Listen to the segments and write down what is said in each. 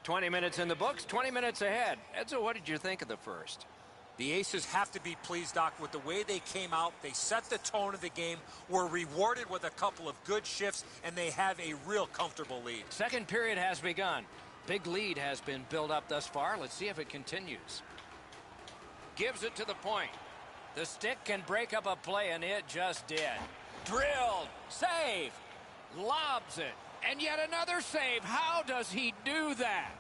20 minutes in the books, 20 minutes ahead. Edzo, what did you think of the first? The Aces have to be pleased, Doc, with the way they came out. They set the tone of the game, were rewarded with a couple of good shifts, and they have a real comfortable lead. Second period has begun. Big lead has been built up thus far. Let's see if it continues. Gives it to the point. The stick can break up a play, and it just did. Drilled. Save. Lobs it. And yet another save. How does he do that?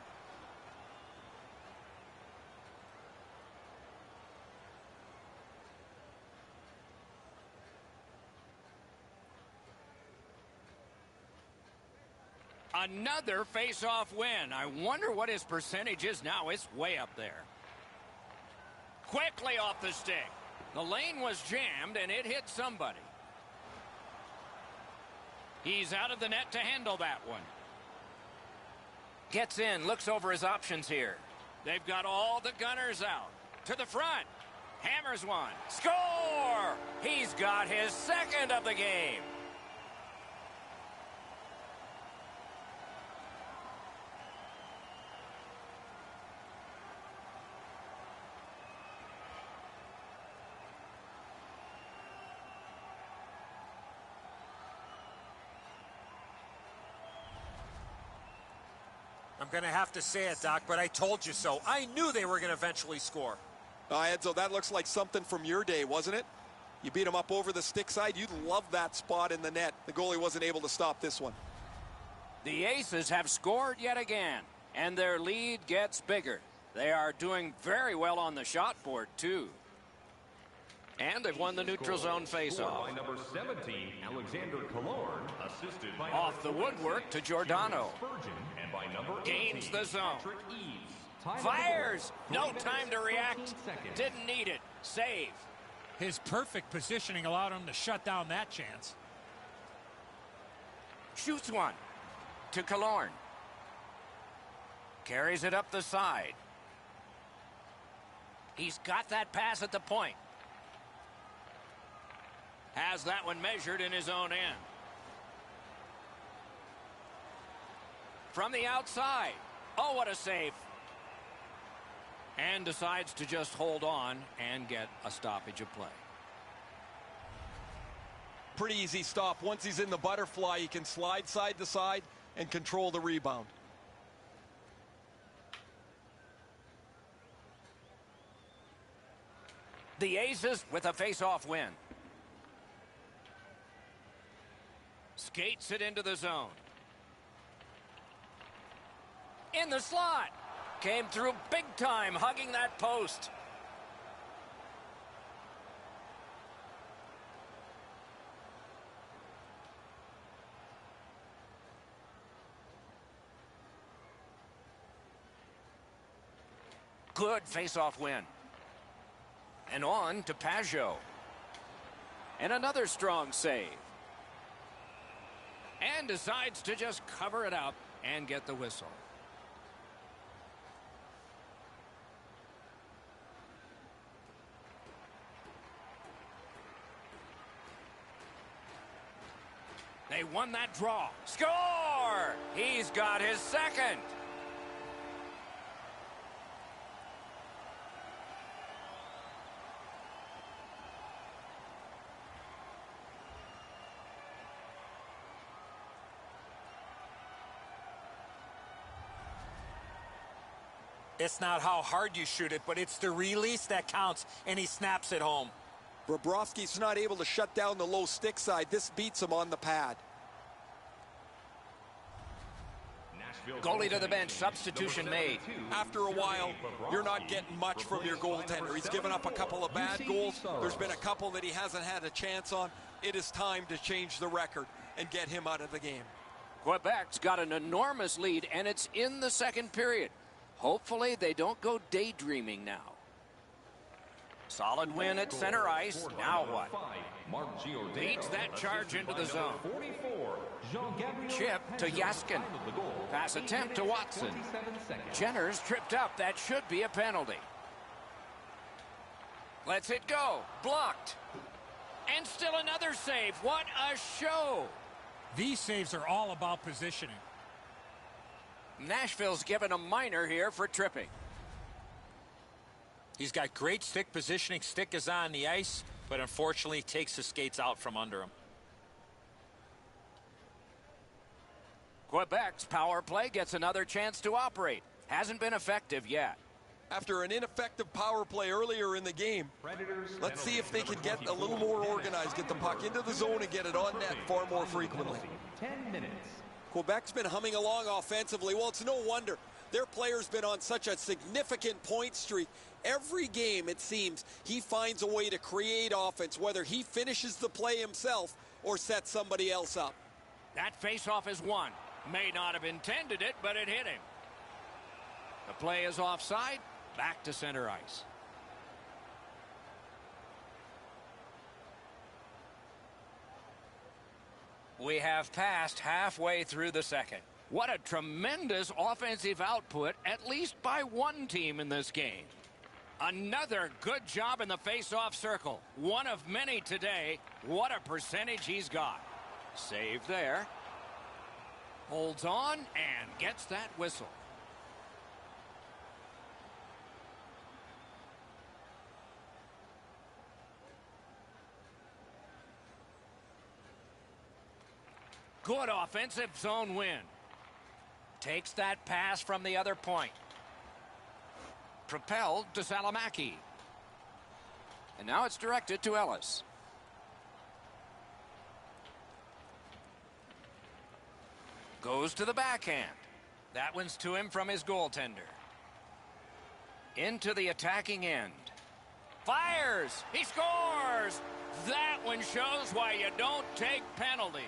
Another face-off win. I wonder what his percentage is now. It's way up there. Quickly off the stick. The lane was jammed, and it hit somebody. He's out of the net to handle that one. Gets in, looks over his options here. They've got all the gunners out. To the front. Hammers one. Score! He's got his second of the game. I'm going to have to say it, Doc, but I told you so. I knew they were going to eventually score. Edzo, that looks like something from your day, wasn't it? You beat him up over the stick side. You love that spot in the net. The goalie wasn't able to stop this one. The Aces have scored yet again, and their lead gets bigger. They are doing very well on the shot board, too. And they've won the neutral zone faceoff. Number 17, Alexander Killorn, assisted by off the woodwork to Giordano. And by number gains the zone. Fires. No time to react. Didn't need it. Save. His perfect positioning allowed him to shut down that chance. Shoots one to Killorn. Carries it up the side. He's got that pass at the point. Has that one measured in his own end. From the outside. Oh, what a save. And decides to just hold on and get a stoppage of play. Pretty easy stop. Once he's in the butterfly, he can slide side to side and control the rebound. The Aces with a face-off win. Skates it into the zone. In the slot. Came through big time, hugging that post. Good face-off win. And on to Pajot. And another strong save. And decides to just cover it up and get the whistle. They won that draw. Score! He's got his second. It's not how hard you shoot it, but it's the release that counts, and he snaps it home. Bobrovsky's not able to shut down the low stick side. This beats him on the pad. Goalie to the bench, substitution made. After a while, you're not getting much from your goaltender. He's given up a couple of bad goals. There's been a couple that he hasn't had a chance on. It is time to change the record and get him out of the game. Quebec's got an enormous lead, and it's in the second period. Hopefully they don't go daydreaming now. Solid win at center ice. Now what? Beats that charge into the zone. Chip to Yaskin. Pass attempt to Watson. Jenner's tripped up. That should be a penalty. Lets it go. Blocked. And still another save. What a show. These saves are all about positioning. Nashville's given a minor here for tripping. He's got great stick positioning. Stick is on the ice, but unfortunately takes the skates out from under him. Quebec's power play gets another chance to operate. Hasn't been effective yet. After an ineffective power play earlier in the game, let's see if they can get a little more organized, get the puck into the zone and get it on net far more frequently. 10 minutes. Quebec's been humming along offensively. Well, it's no wonder. Their player's been on such a significant point streak. Every game, it seems, he finds a way to create offense, whether he finishes the play himself or sets somebody else up. That faceoff is won. May not have intended it, but it hit him. The play is offside. Back to center ice. We have passed halfway through the second. What a tremendous offensive output, at least by one team in this game. Another good job in the face-off circle. One of many today. What a percentage he's got. Save there. Holds on and gets that whistle. Good offensive zone win. Takes that pass from the other point. Propelled to Salamaki. And now it's directed to Ellis. Goes to the backhand. That one's to him from his goaltender. Into the attacking end. Fires! He scores! That one shows why you don't take penalties.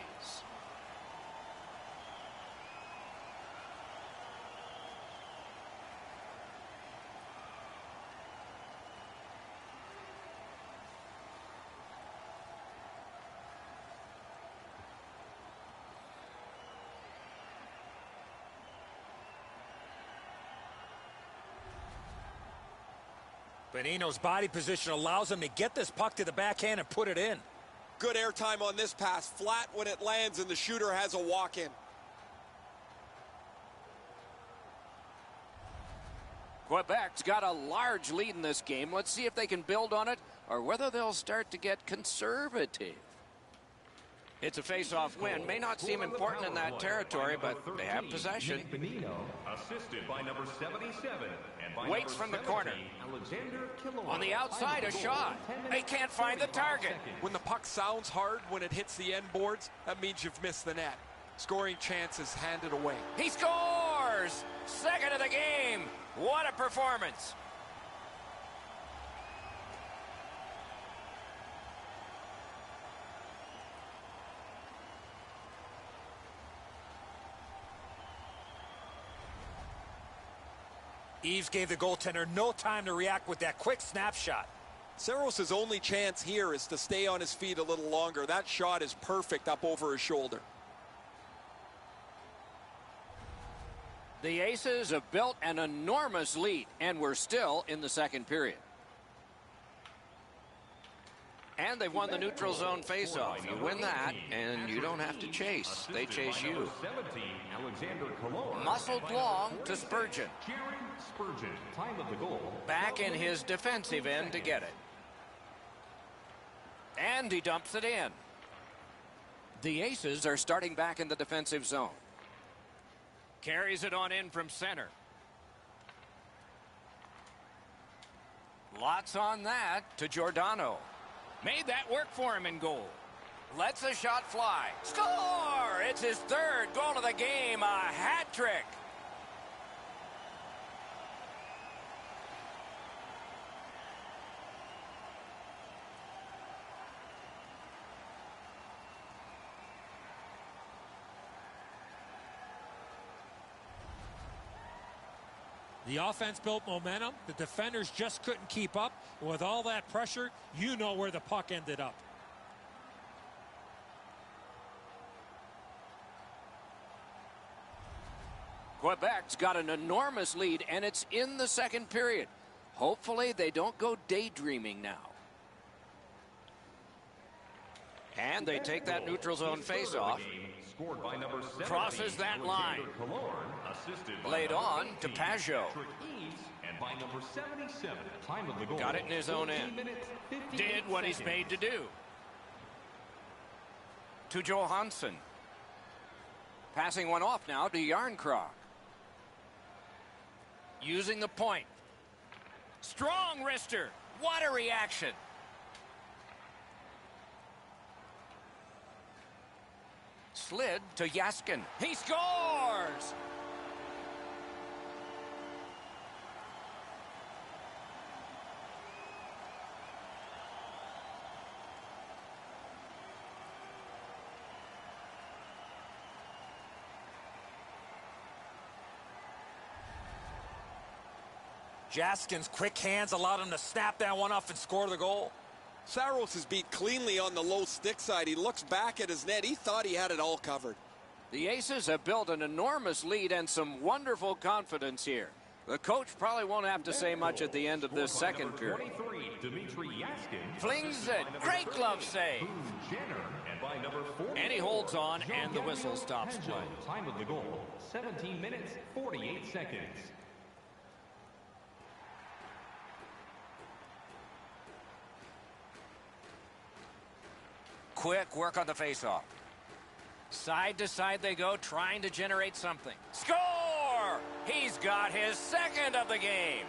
Bonino's body position allows him to get this puck to the backhand and put it in. Good airtime on this pass. Flat when it lands and the shooter has a walk-in. Quebec's got a large lead in this game. Let's see if they can build on it or whether they'll start to get conservative. It's a face-off win. May not seem important in that territory, but they have possession. Assisted by number 77 and by Waits from the corner. On the outside, a shot. They can't find the target. When the puck sounds hard when it hits the end boards, that means you've missed the net. Scoring chance is handed away. He scores! Second of the game. What a performance. Eves gave the goaltender no time to react with that quick snapshot. Saros' only chance here is to stay on his feet a little longer. That shot is perfect up over his shoulder. The Aces have built an enormous lead, and we're still in the second period. And they've won the neutral zone faceoff. You win that, and you don't have to chase. They chase you. Muscled long to Spurgeon. Time of the goal. Back in his defensive end to get it. And he dumps it in. The Aces are starting back in the defensive zone. Carries it on in from center. Lots on that to Giordano. Made that work for him in goal. Lets the shot fly. Score! It's his third goal of the game. A hat trick. The offense built momentum. The defenders just couldn't keep up. With all that pressure, you know where the puck ended up. Quebec's got an enormous lead, and it's in the second period. Hopefully they don't go daydreaming now. And they take that neutral zone faceoff. Scored by number 70. Crosses that line. Killorn, assisted by Laid number on 18, to Pajot. And by number 77, time of the goal. Got it in his own end. Did what he's made to do. To Johansson. Passing one off now to Yarncroc. Using the point. Strong wrister. What a reaction. Slid to Yaskin. He scores! Jaskin's quick hands allowed him to snap that one off and score the goal. Saros is beat cleanly on the low stick side. He looks back at his net. He thought he had it all covered. The Aces have built an enormous lead and some wonderful confidence here. The coach probably won't have to say much at the end of this second period. Flings it. Great glove save. And he holds on, and the whistle stops play. Time of the goal, 17 minutes, 48 seconds. Quick work on the faceoff. Side to side they go, trying to generate something. Score! He's got his second of the game.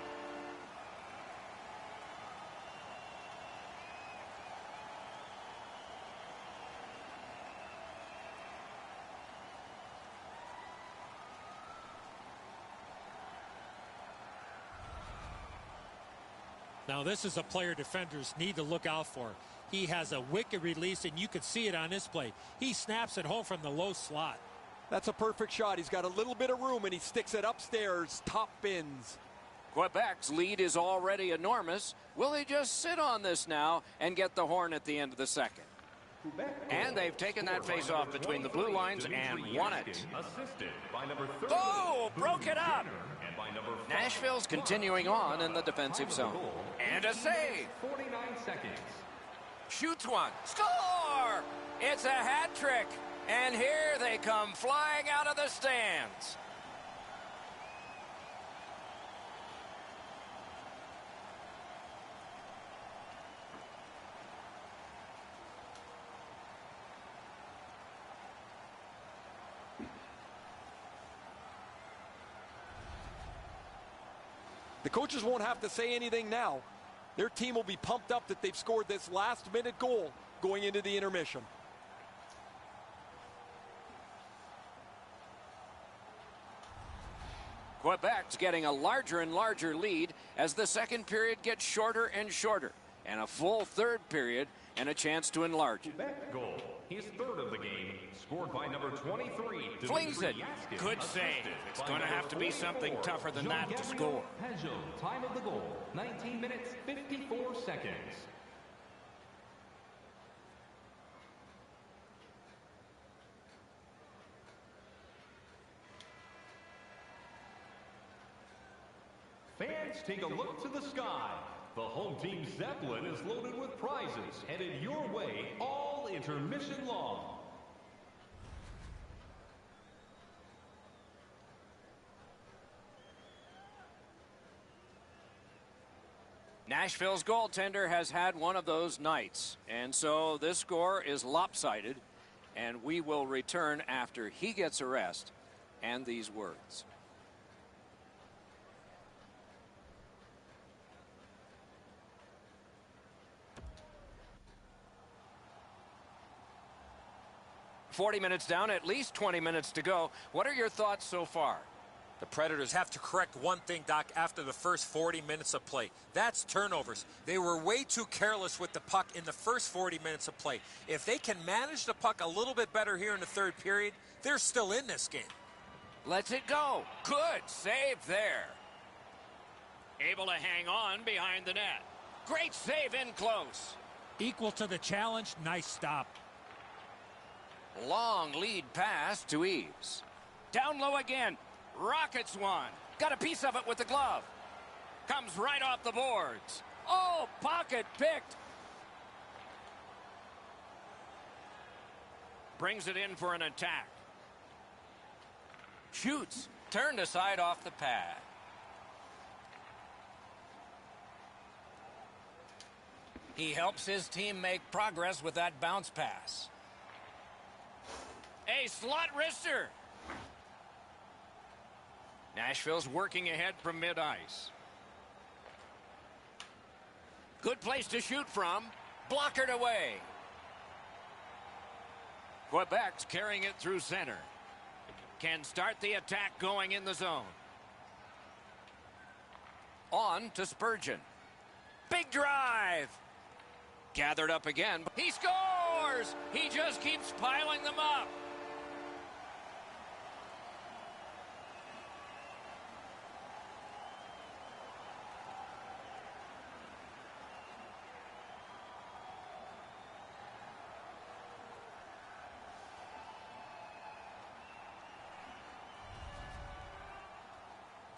Now this is a player defenders need to look out for. He has a wicked release, and you can see it on this play. He snaps it home from the low slot. That's a perfect shot. He's got a little bit of room, and he sticks it upstairs, top bins. Quebec's lead is already enormous. Will they just sit on this now and get the horn at the end of the second? And they've taken that face-off between the blue lines and won it. Oh, broke it up. Nashville's continuing on in the defensive zone. And a save. 49 seconds. Shoots one. Score! It's a hat trick. And here they come flying out of the stands. The coaches won't have to say anything now. Their team will be pumped up that they've scored this last-minute goal going into the intermission. Quebec's getting a larger and larger lead as the second period gets shorter and shorter. And a full third period and a chance to enlarge it. Quebec goal, his third of the game, scored by number 23. Flings it. Good save. It's going to have to be something tougher than that to score. Pajot, time of the goal, 19 minutes, 54 seconds. Fans, take a look to the sky. The home team Zeppelin is loaded with prizes, headed your way all intermission long. Nashville's goaltender has had one of those nights, and so this score is lopsided, and we will return after he gets a rest and these words. "40 minutes down, at least 20 minutes to go. What are your thoughts so far?" The Predators have to correct one thing, Doc, after the first 40 minutes of play. That's turnovers. They were way too careless with the puck in the first 40 minutes of play. If they can manage the puck a little bit better here in the third period, they're still in this game. Lets it go. Good save there. Able to hang on behind the net. Great save in close. Equal to the challenge. Nice stop. Long lead pass to Eves. Down low again. Rockets one. Got a piece of it with the glove. Comes right off the boards. Oh, pocket picked. Brings it in for an attack. Shoots. Turned aside off the pad. He helps his team make progress with that bounce pass. A slot wrister. Nashville's working ahead from mid-ice. Good place to shoot from. Blockered away. Quebec's carrying it through center. Can start the attack going in the zone. On to Spurgeon. Big drive. Gathered up again. He scores! He just keeps piling them up.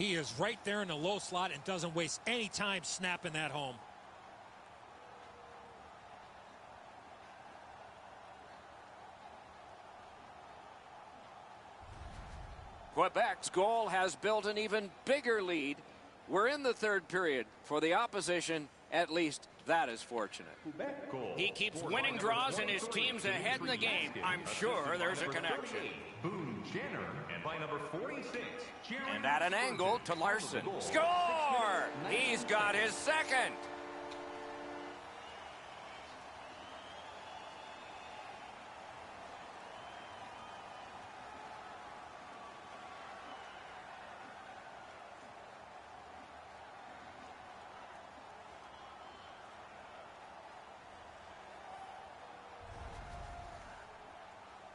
He is right there in the low slot and doesn't waste any time snapping that home. Quebec's goal has built an even bigger lead. We're in the third period. For the opposition, at least that is fortunate. He keeps winning draws and his team's ahead in the game. I'm sure there's a connection. Boone Jenner, and by number 46, And at an angle to Larson. Score! He's got his second.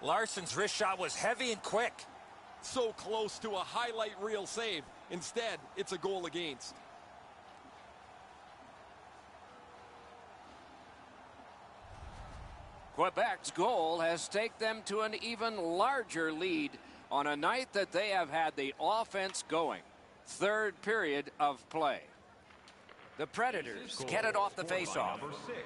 Larson's wrist shot was heavy and quick. So close to a highlight reel save. Instead, it's a goal against. Quebec's goal has taken them to an even larger lead on a night that they have had the offense going. Third period of play. The Predators get it off the faceoff. number 6,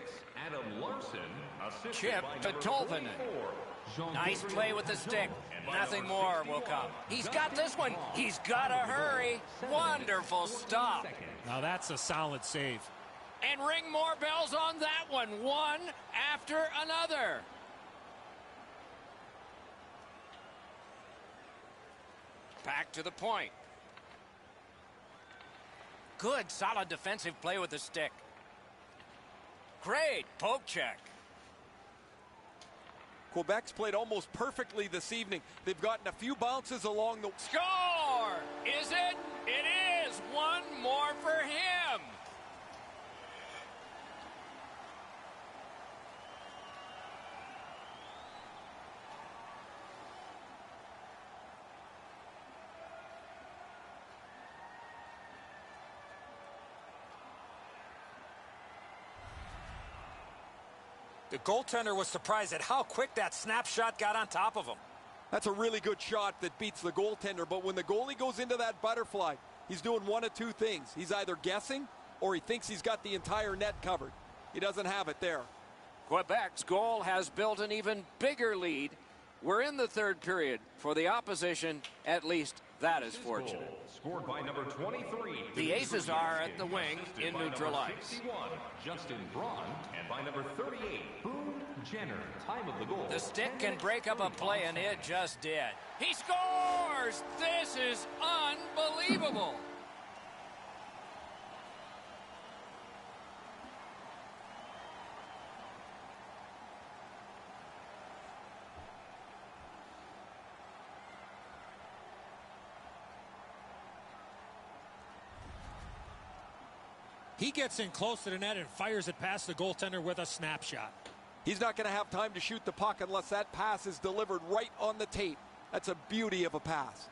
Adam Larson, assisted Chip by to number Tolvanen. 24, Nice play with the stick. Nothing more will come. He's got this one. He's got to hurry. Wonderful stop. Now that's a solid save. And ring more bells on that one. One after another. Back to the point. Good, solid defensive play with the stick. Great poke check. Quebec's played almost perfectly this evening. They've gotten a few bounces along the... Score! Is it? It is. One more for him. The goaltender was surprised at how quick that snapshot got on top of him. That's a really good shot that beats the goaltender, but when the goalie goes into that butterfly, he's doing one of two things. He's either guessing or he thinks he's got the entire net covered. He doesn't have it there. Quebec's goal has built an even bigger lead. We're in the third period. For the opposition, at least that is fortunate. scored by number 23. The Aces are at the wing in neutral ice. 61, Justin Braun, and by number 38, Boone Jenner. Time of the goal. The stick can break up a play, and it just did. He scores! This is unbelievable. He gets in close to the net and fires it past the goaltender with a snapshot. He's not going to have time to shoot the puck unless that pass is delivered right on the tape. That's a beauty of a pass.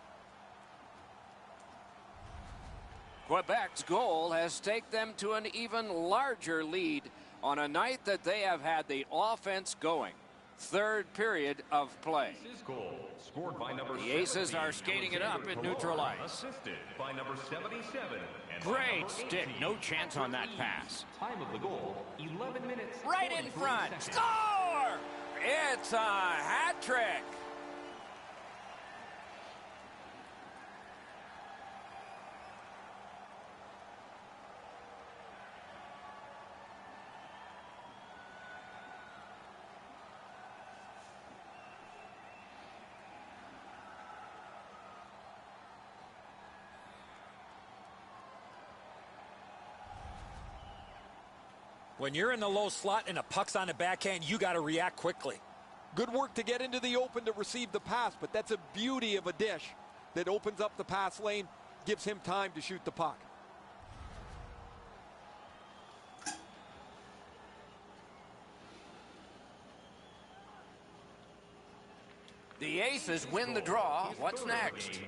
Quebec's goal has taken them to an even larger lead on a night that they have had the offense going. Third period of play. Aces goal, scored by number The Aces 17, are skating it up in neutral ice. Assisted by number 77. And by Great number stick. 18, No chance on that pass. Time of the goal, 11 minutes. Right in 43 front. seconds. Score! It's a hat trick. When you're in the low slot and a puck's on the backhand, you got to react quickly. Good work to get into the open to receive the pass, but that's a beauty of a dish that opens up the pass lane, gives him time to shoot the puck. The Aces win the draw. What's next?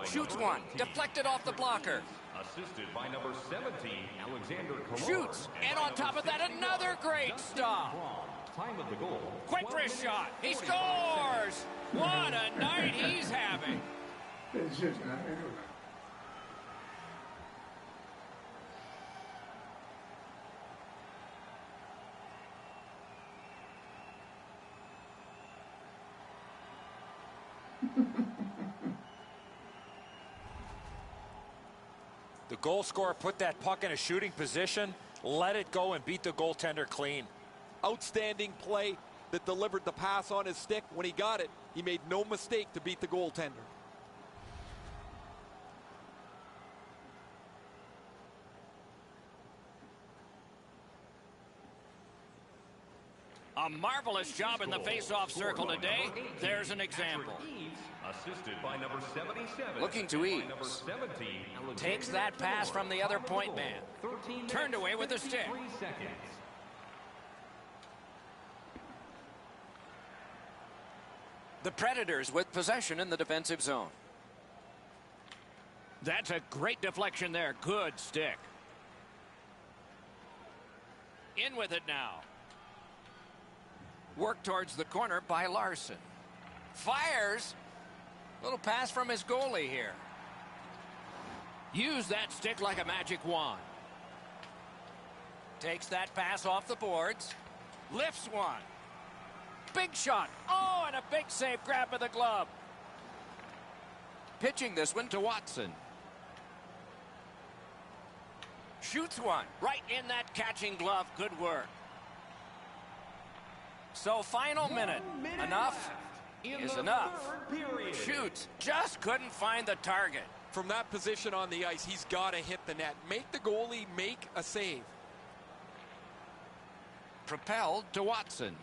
Shoots one. Deflected off the blocker. Assisted by number 17, Alexander Kolar. Shoots. And on top of that, another great stop. Time of the goal. Quick wrist shot. He scores. What a night he's having. The goal scorer put that puck in a shooting position, let it go, and beat the goaltender clean. Outstanding play that delivered the pass on his stick. When he got it, he made no mistake to beat the goaltender. A marvelous job in the face-off circle today. There's an example. Assisted by number 77. Looking to ease. Number 17. Takes that pass from the other point man. Turned away with the stick. 3 seconds. The Predators with possession in the defensive zone. That's a great deflection there. Good stick. In with it now. Work towards the corner by Larson. Fires. Little pass from his goalie here. Use that stick like a magic wand. Takes that pass off the boards. Lifts one. Big shot. Oh, and a big save grab of the glove. Pitching this one to Watson. Shoots one. Right in that catching glove. Good work. So final minute. Enough is enough. Shoots. Just couldn't find the target. From that position on the ice, he's got to hit the net. Make the goalie make a save. Propelled to Watson.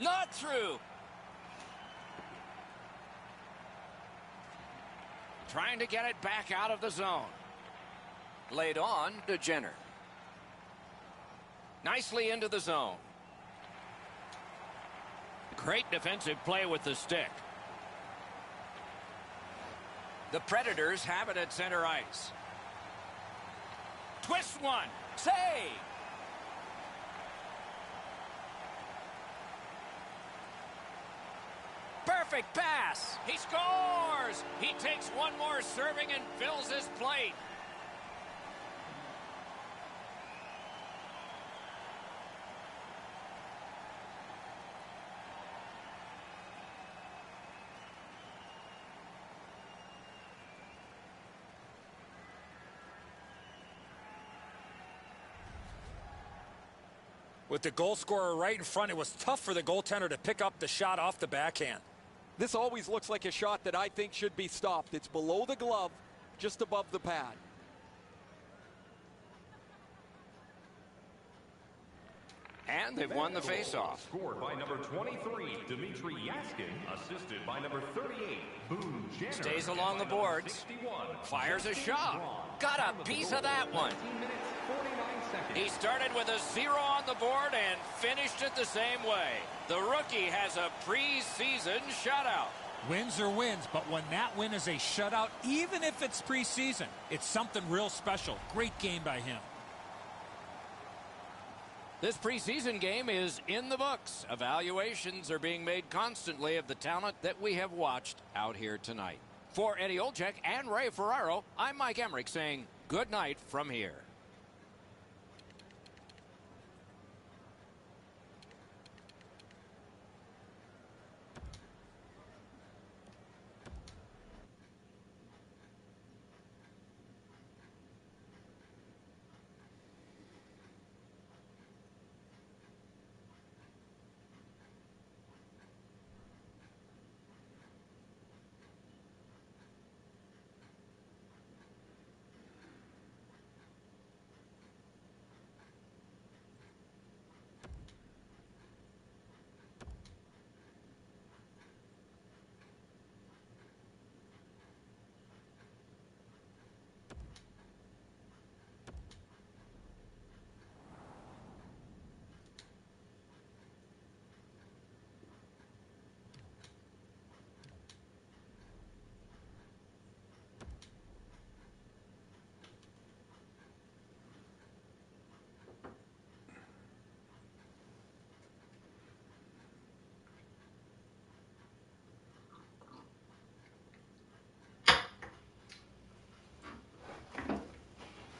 Not through. Trying to get it back out of the zone. Laid on to Jenner. Nicely into the zone. Great defensive play with the stick. The Predators have it at center ice. Twist one. Save. Perfect pass. He scores. He takes one more serving and fills his plate. With the goal scorer right in front, it was tough for the goaltender to pick up the shot off the backhand. This always looks like a shot that I think should be stopped. It's below the glove, just above the pad. And they've won the faceoff. Scored by number 23, Dmitry Yaskin. Assisted by number 38, Boone Jenner. Stays along the boards. 61. Fires a shot. Got a piece of that one. 19 minutes, 49 seconds. He started with a 0 on the board and finished it the same way. The rookie has a preseason shutout. Wins are wins, but when that win is a shutout, even if it's preseason, it's something real special. Great game by him. This preseason game is in the books. Evaluations are being made constantly of the talent that we have watched out here tonight. For Eddie Olczyk and Ray Ferraro, I'm Mike Emmerich saying good night from here.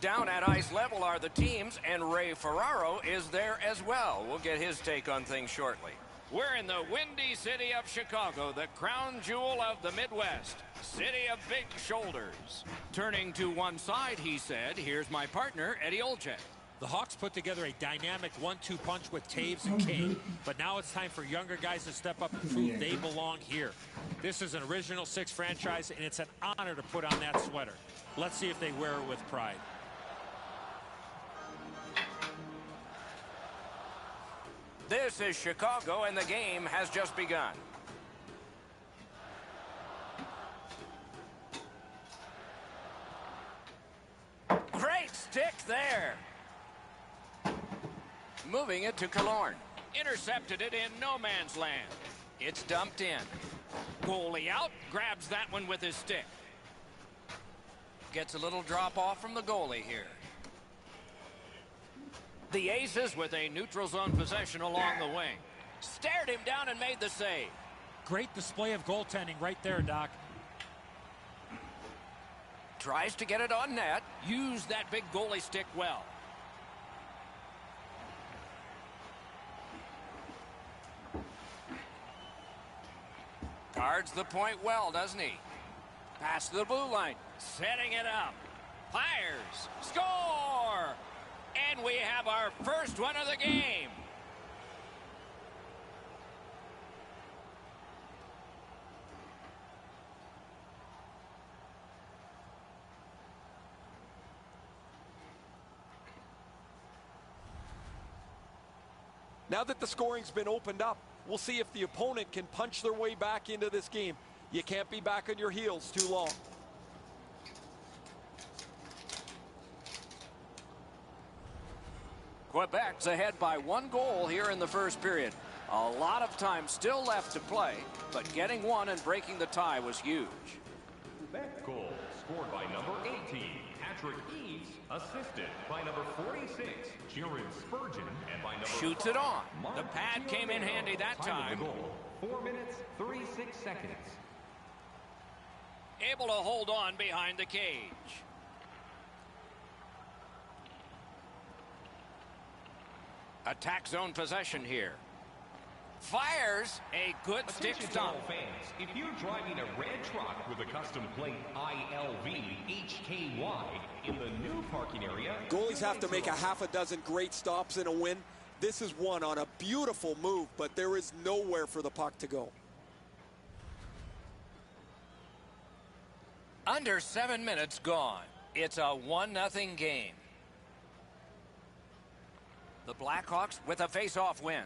Down at ice level are the teams, and Ray Ferraro is there as well. We'll get his take on things shortly. We're in the windy city of Chicago, the crown jewel of the Midwest. City of big shoulders. Turning to one side, he said, here's my partner, Eddie Olczyk. The Hawks put together a dynamic 1-2 punch with Taves and Kane, but now it's time for younger guys to step up and prove they belong here. This is an original six franchise, and it's an honor to put on that sweater. Let's see if they wear it with pride. This is Chicago, and the game has just begun. Great stick there. Moving it to Killorn. Intercepted it in no man's land. It's dumped in. Goalie out, grabs that one with his stick. Gets a little drop off from the goalie here. The Aces with a neutral zone possession along the wing. Stared him down and made the save. Great display of goaltending right there, Doc. Tries to get it on net. Used that big goalie stick well. Guards the point well, doesn't he? Pass to the blue line. Setting it up. Fires. Score! And we have our first one of the game. Now that the scoring's been opened up, we'll see if the opponent can punch their way back into this game. You can't be back on your heels too long. Quebec's ahead by 1 goal here in the first period. A lot of time still left to play, but getting one and breaking the tie was huge. Quebec goal scored by number 18, Patrick Eves, assisted by number 46, Jared Spurgeon, and by number Shoots 5, it on. Mark The pad came in handy that time. Of the goal, 4 minutes, 36 seconds. Able to hold on behind the cage. Attack zone possession here. Fires a good stick Attention to stop. all fans, if you're driving a red truck with a custom plate ILV-HKY in the new parking area, Goalies have to make a half a dozen great stops in a win. This is one on a beautiful move, but there is nowhere for the puck to go. Under 7 minutes gone. It's a 1-0 game. The Blackhawks with a face-off win.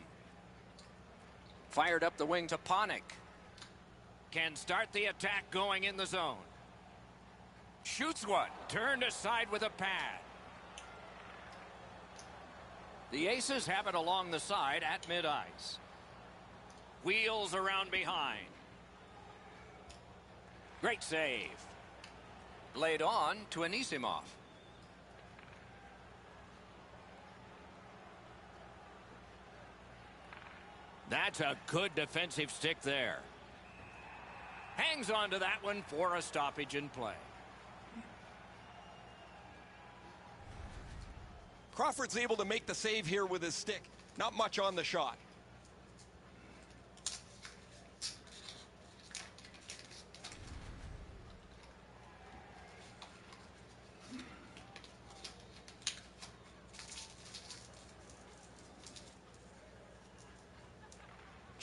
Fired up the wing to Panik. Can start the attack going in the zone. Shoots one. Turned aside with a pad. The Aces have it along the side at mid-ice. Wheels around behind. Great save. Laid on to Anisimov. That's a good defensive stick there. Hangs on to that one for a stoppage in play. Crawford's able to make the save here with his stick. Not much on the shot.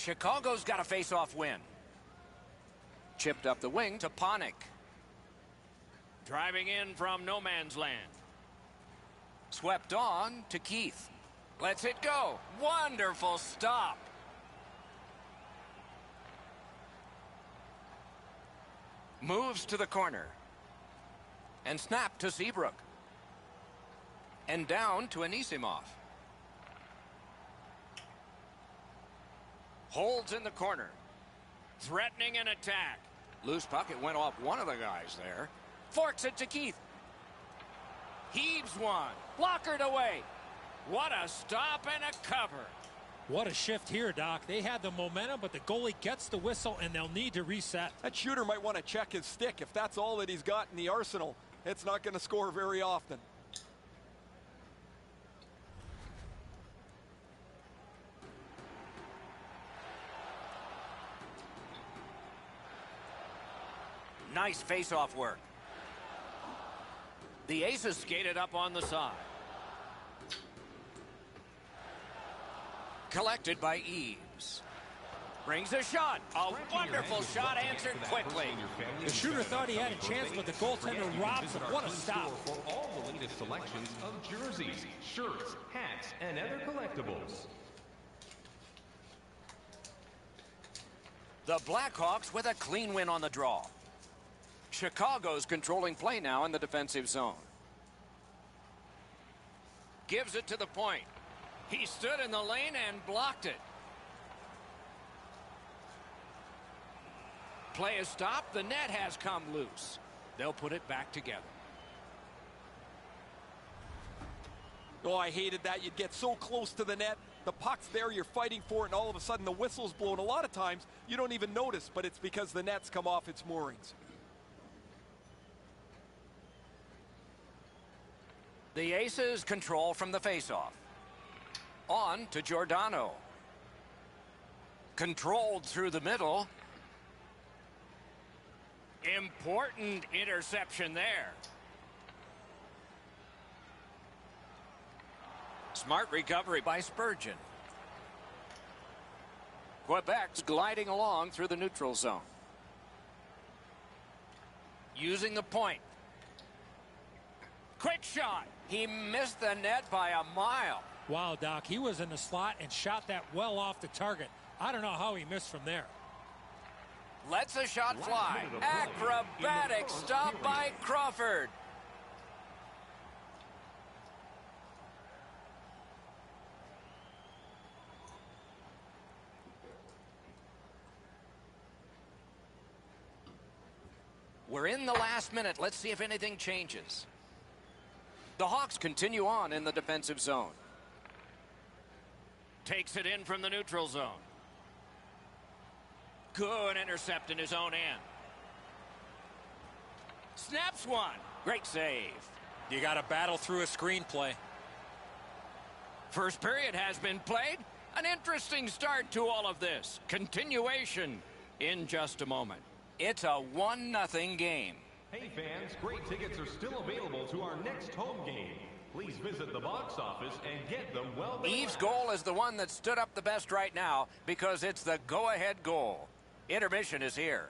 Chicago's got a face-off win. Chipped up the wing to Panik. Driving in from no man's land. Swept on to Keith. Lets it go. Wonderful stop. Moves to the corner. And snap to Seabrook. And down to Anisimov. Holds in the corner. Threatening an attack. Loose puck. It went off one of the guys there. Forks it to Keith. Heaves one. Blockered away. What a stop and a cover. What a shift here, Doc. They had the momentum, but the goalie gets the whistle, and they'll need to reset. That shooter might want to check his stick. If that's all that he's got in the arsenal, it's not going to score very often. Nice face-off work. The Aces skated up on the side. Collected by Eves. Brings a shot. A wonderful shot answered quickly. The shooter thought he had a chance, but the goaltender robs him. What a stop. For all the latest selections of jerseys, shirts, hats, and other collectibles. The Blackhawks with a clean win on the draw. Chicago's controlling play now in the defensive zone. Gives it to the point. He stood in the lane and blocked it. Play is stopped. The net has come loose. They'll put it back together. Oh, I hated that. You'd get so close to the net. The puck's there, you're fighting for it, and all of a sudden the whistle's blown. A lot of times, you don't even notice, but it's because the net's come off its moorings. The Aces control from the faceoff. On to Giordano. Controlled through the middle. Important interception there. Smart recovery by Spurgeon. Quebec's gliding along through the neutral zone. Using the point. Quick shot. He missed the net by a mile. Wow, Doc, he was in the slot and shot that well off the target. I don't know how he missed from there. Lets a shot fly. Acrobatic stop by Crawford. We're in the last minute. Let's see if anything changes. The Hawks continue on in the defensive zone. Takes it in from the neutral zone. Good intercept in his own end. Snaps one. Great save. You got to battle through a screenplay. First period has been played. An interesting start to all of this. Continuation in just a moment. It's a 1-0 game. Hey fans, great tickets are still available to our next home game. Please visit the box office and get them well. Eve's goal is the one that stood up the best right now because it's the go-ahead goal. Intermission is here.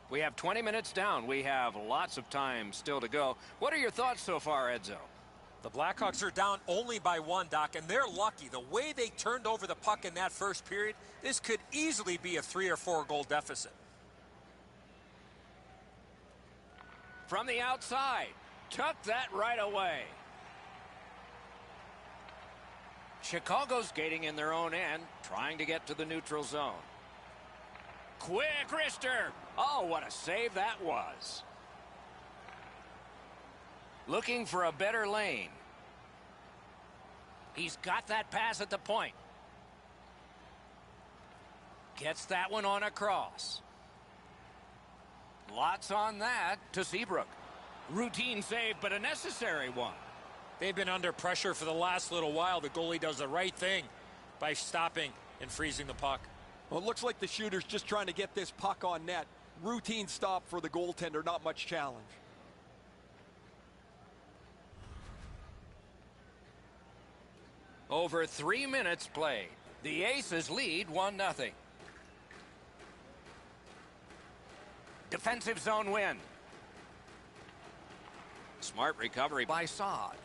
We have 20 minutes down. We have lots of time still to go. What are your thoughts so far, Edzo? The Blackhawks are down only by 1, Doc, and they're lucky. The way they turned over the puck in that first period, this could easily be a 3 or 4 goal deficit. From the outside, took that right away. Chicago's skating in their own end, trying to get to the neutral zone. Quick wrister. Oh, what a save that was. Looking for a better lane. He's got that pass at the point. Gets that one on across. Lots on that to Seabrook. Routine save, but a necessary one. They've been under pressure for the last little while. The goalie does the right thing by stopping and freezing the puck. Well, it looks like the shooter's just trying to get this puck on net. Routine stop for the goaltender, not much challenge. Over 3 minutes played. The Aces lead 1-0. Defensive zone win. Smart recovery by Saad.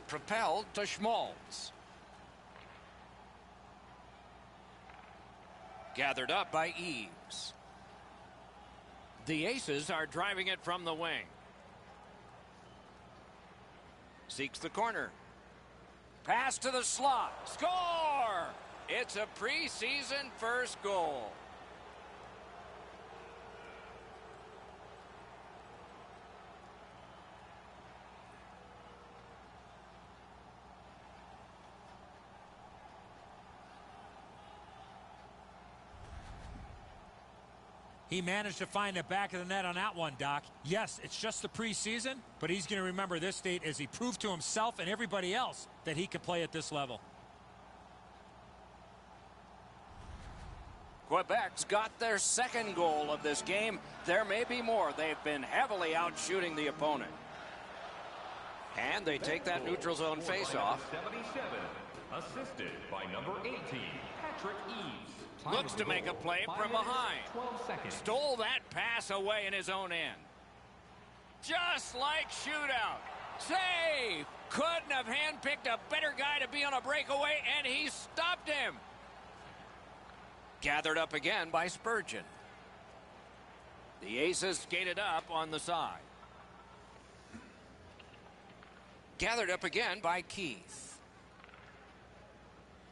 Propelled to Schmaltz. Gathered up by Eves. The Aces are driving it from the wing. Seeks the corner. Pass to the slot. Score! It's a preseason first goal. He managed to find the back of the net on that one, Doc. Yes, it's just the preseason, but he's going to remember this date as he proved to himself and everybody else that he could play at this level. Quebec's got their second goal of this game. There may be more. They've been heavily out shooting the opponent. And they take that neutral zone face-off. 77, assisted by number 18, Patrick Eves. Looks to make a play from behind. 12 seconds. Stole that pass away in his own end. Just like shootout. Save! Couldn't have handpicked a better guy to be on a breakaway, and he stopped him. Gathered up again by Spurgeon. The Aces skated up on the side. Gathered up again by Keith.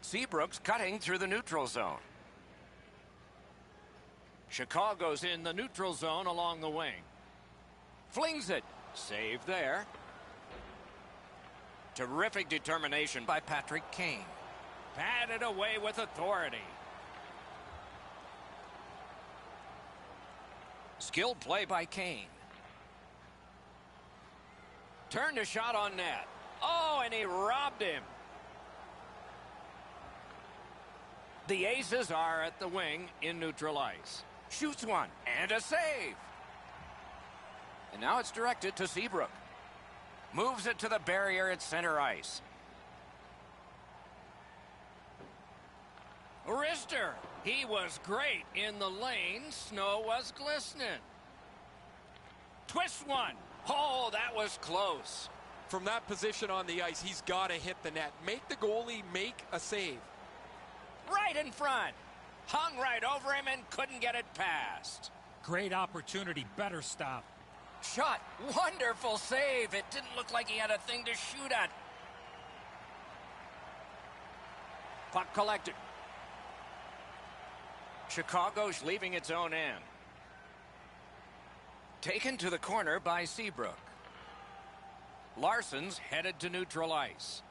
Seabrook's cutting through the neutral zone. Chicago's in the neutral zone along the wing. Flings it. Save there. Terrific determination by Patrick Kane. Patted away with authority. Skilled play by Kane. Turned a shot on net. Oh, and he robbed him. The Aces are at the wing in neutral ice. Shoots one and a save. And now it's directed to Seabrook. Moves it to the barrier at center ice. Rister, he was great in the lane. Snow was glistening. Twist one. Oh, that was close. From that position on the ice, he's got to hit the net. Make the goalie make a save. Right in front. Hung right over him and couldn't get it past. Great opportunity. Better stop. Shot. Wonderful save. It didn't look like he had a thing to shoot at. Puck collected. Chicago's leaving its own end. Taken to the corner by Seabrook. Larson's headed to neutral ice.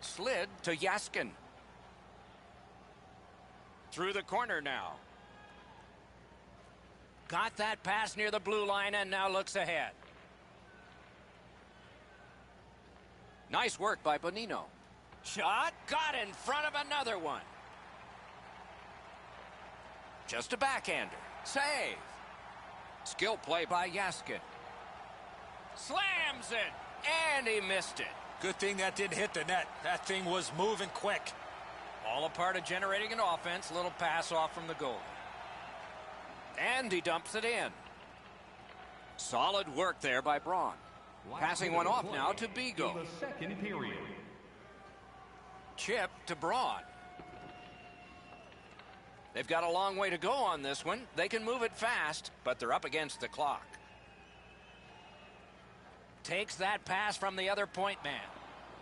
Slid to Yaskin. Through the corner now. Got that pass near the blue line and now looks ahead. Nice work by Bonino. Shot. Got in front of another one. Just a backhander. Save. Skill play by Yaskin. Slams it. And he missed it. Good thing that didn't hit the net. That thing was moving quick. All a part of generating an offense. Little pass off from the goal. And he dumps it in. Solid work there by Braun. Passing one off now to Bigo. In the second period. Chip to Braun. They've got a long way to go on this one. They can move it fast, but they're up against the clock. Takes that pass from the other point man.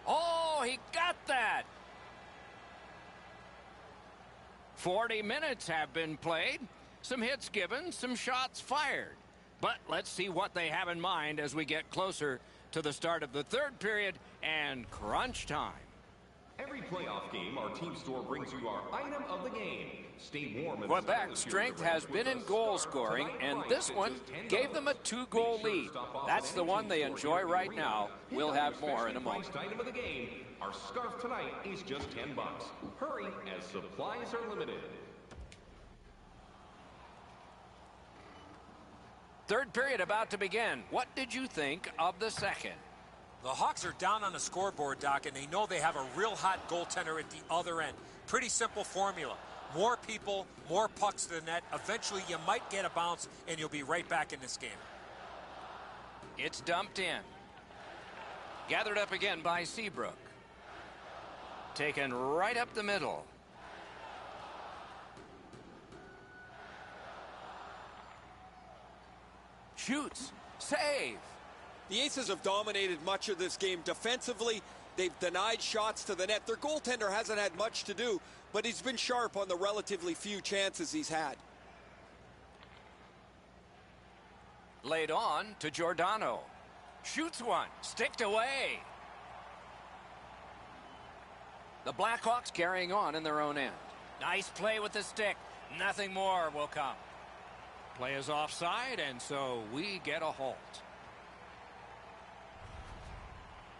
Oh, he got that. 40 minutes have been played. Some hits given, some shots fired. But let's see what they have in mind as we get closer to the start of the third period and crunch time. Every playoff game, our team store brings you our item of the game. Stay warm. Quebec's strength has been in goal scoring, and this one gave them a 2-goal lead. That's the one they enjoy right now. We'll have more in a moment. Item of the game. Our scarf tonight is just $10. Hurry, as supplies are limited. Third period about to begin. What did you think of the second? The Hawks are down on the scoreboard, Doc, and they know they have a real hot goaltender at the other end. Pretty simple formula. More people, more pucks to the net. Eventually, you might get a bounce, and you'll be right back in this game. It's dumped in. Gathered up again by Seabrook. Taken right up the middle. Shoots. Save. The Aces have dominated much of this game defensively. They've denied shots to the net. Their goaltender hasn't had much to do, but he's been sharp on the relatively few chances he's had. Laid on to Giordano. Shoots one. Sticked away. The Blackhawks carrying on in their own end. Nice play with the stick. Nothing more will come. Play is offside, and so we get a halt.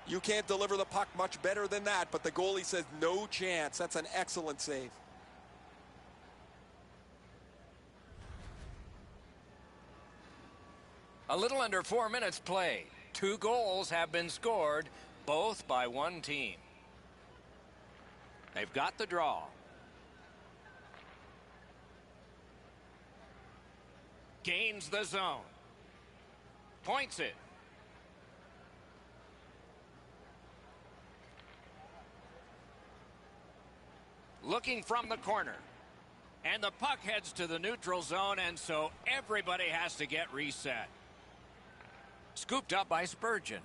You can't deliver the puck much better than that, but the goalie says no chance. That's an excellent save. A little under 4 minutes played. 2 goals have been scored, both by one team. They've got the draw. Gains the zone. Points it. Looking from the corner. And the puck heads to the neutral zone, and so everybody has to get reset. Scooped up by Spurgeon.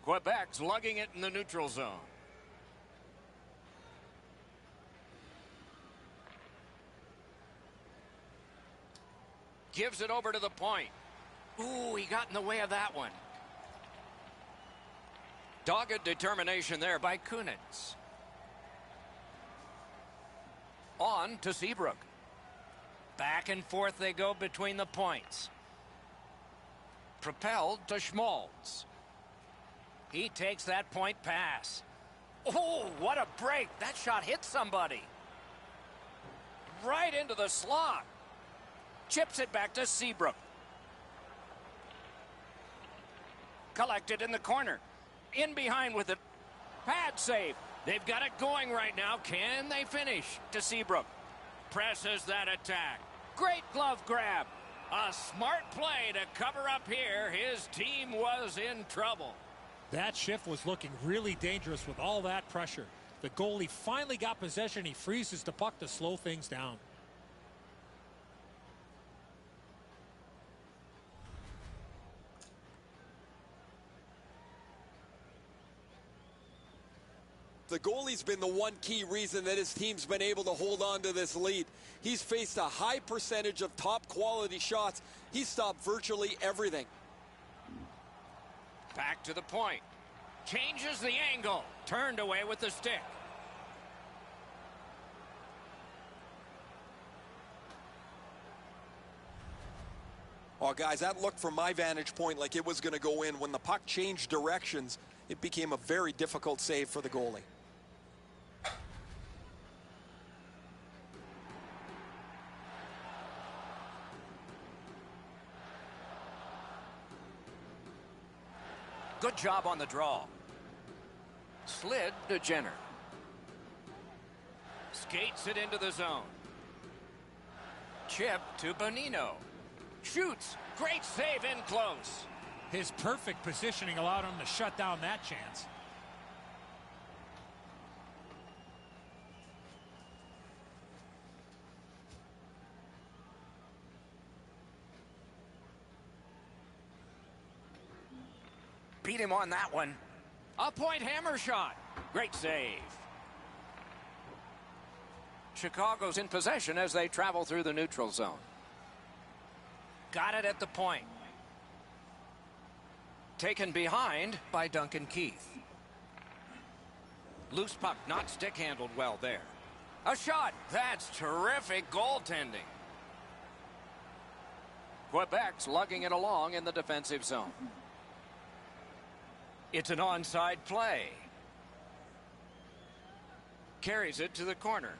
Quebec's lugging it in the neutral zone. Gives it over to the point. Ooh, he got in the way of that one. Dogged determination there by Kunitz. On to Seabrook. Back and forth they go between the points. Propelled to Schmaltz. He takes that point pass. Oh, what a break. That shot hit somebody. Right into the slot. Chips it back to Seabrook. Collected in the corner. In behind with it. Pad save. They've got it going right now. Can they finish? To Seabrook. Presses that attack. Great glove grab. A smart play to cover up here. His team was in trouble. That shift was looking really dangerous with all that pressure. The goalie finally got possession. He freezes the puck to slow things down. The goalie's been the one key reason that his team's been able to hold on to this lead. He's faced a high percentage of top quality shots. He's stopped virtually everything. Back to the point. Changes the angle. Turned away with the stick. Oh, guys, that looked from my vantage point like it was going to go in. When the puck changed directions, it became a very difficult save for the goalie. Good job on the draw. Slid to Jenner. Skates it into the zone. Chip to Bonino. Shoots. Great save in close. His perfect positioning allowed him to shut down that chance. Beat him on that one. A point hammer shot. Great save. Chicago's in possession as they travel through the neutral zone. Got it at the point. Taken behind by Duncan Keith. Loose puck, not stick handled well there. A shot. That's terrific goaltending. Quebec's lugging it along in the defensive zone. It's an onside play. Carries it to the corner.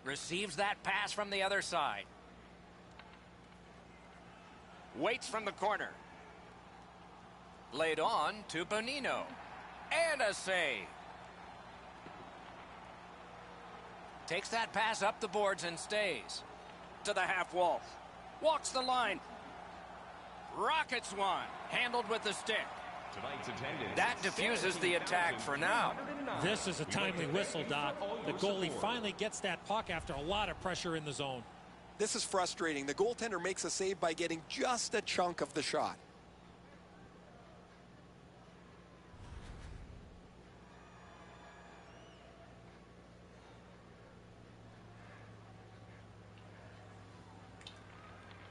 Receives that pass from the other side. Waits from the corner. Laid on to Bonino. And a save. Takes that pass up the boards and stays. To the half wall. Walks the line. Rockets one. Handled with the stick. That diffuses the attack for now. This is a timely whistle, Doc. The goalie finally gets that puck after a lot of pressure in the zone. This is frustrating. The goaltender makes a save by getting just a chunk of the shot.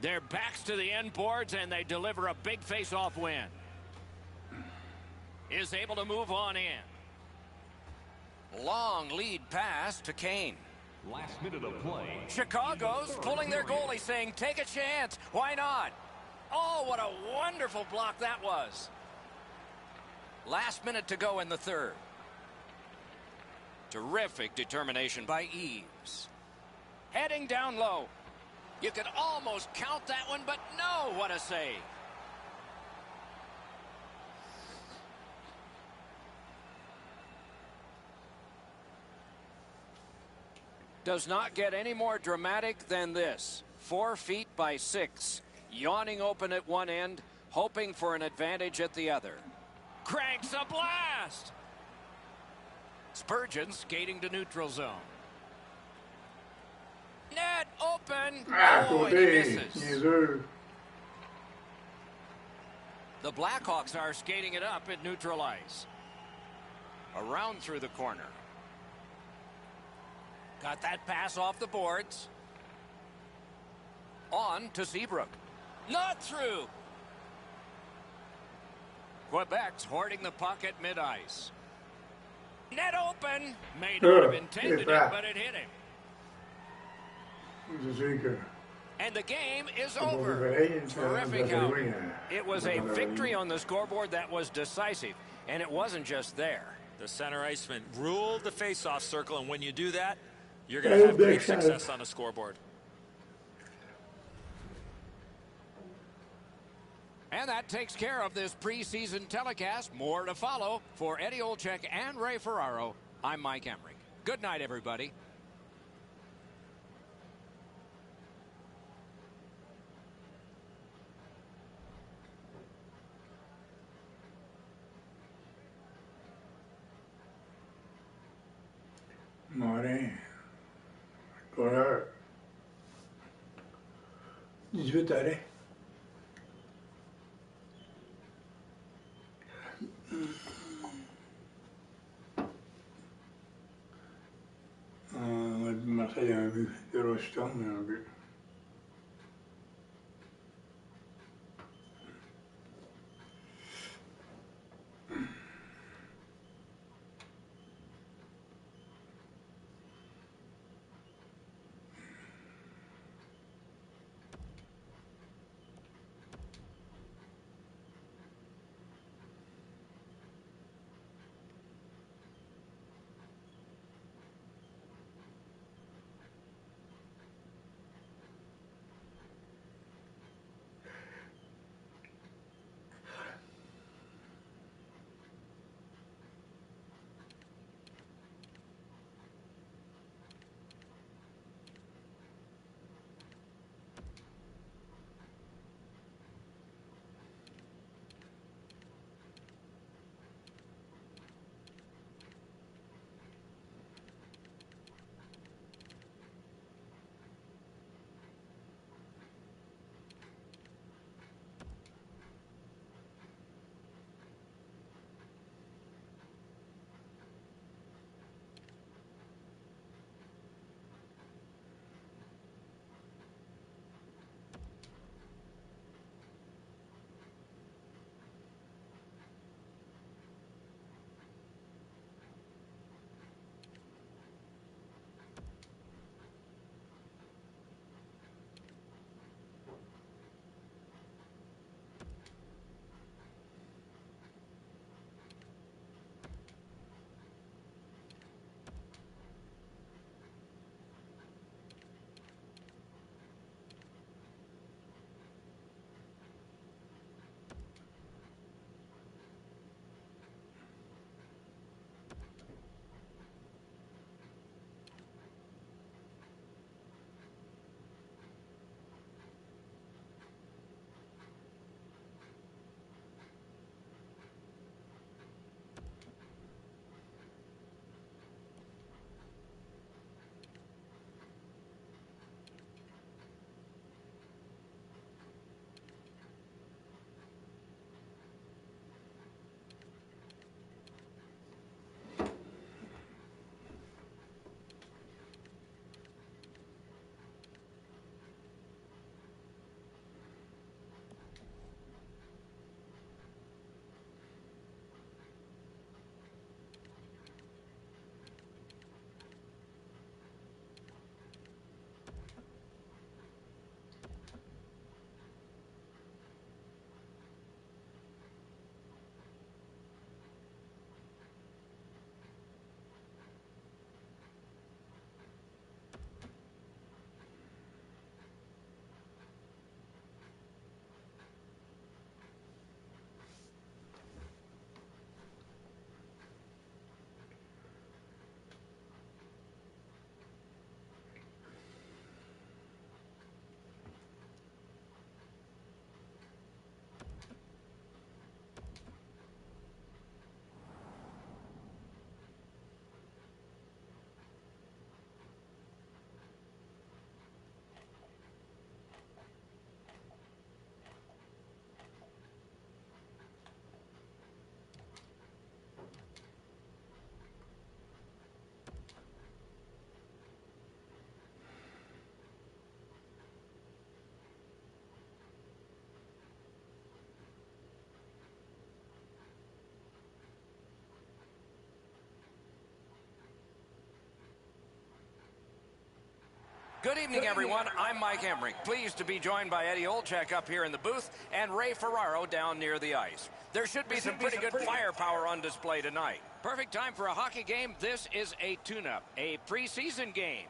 Their backs to the end boards, and they deliver a big face-off win. Is able to move on in. Long lead pass to Kane. Last minute of play. Chicago's pulling their goalie, saying, take a chance. Why not? Oh, what a wonderful block that was. Last minute to go in the third. Terrific determination by Eves. Heading down low. You could almost count that one, but no, what a save. Does not get any more dramatic than this. 4 feet by 6. Yawning open at one end, hoping for an advantage at the other. Cranks a blast! Spurgeon skating to neutral zone. Net open! Oh, and he misses. The Blackhawks are skating it up at neutral ice. Around through the corner. Got that pass off the boards. On to Seabrook. Not through. Quebec's hoarding the puck at mid-ice. Net open. May not have intended it, but it hit him. And the game is over. Terrific out. It was a victory on the scoreboard that was decisive, and it wasn't just there. The center iceman ruled the face-off circle, and when you do that, you're going to have great success on the scoreboard. And that takes care of this preseason telecast. More to follow. For Eddie Olczyk and Ray Ferraro, I'm Mike Emmerich. Good night, everybody. Morning. Correct. 18h. Marseille a un but. Eurostone a un but. Good evening, everyone. I'm Mike Emmerich. Pleased to be joined by Eddie Olczyk up here in the booth and Ray Ferraro down near the ice. There should be some pretty good firepower on display tonight. Perfect time for a hockey game. This is a tune-up, a preseason game.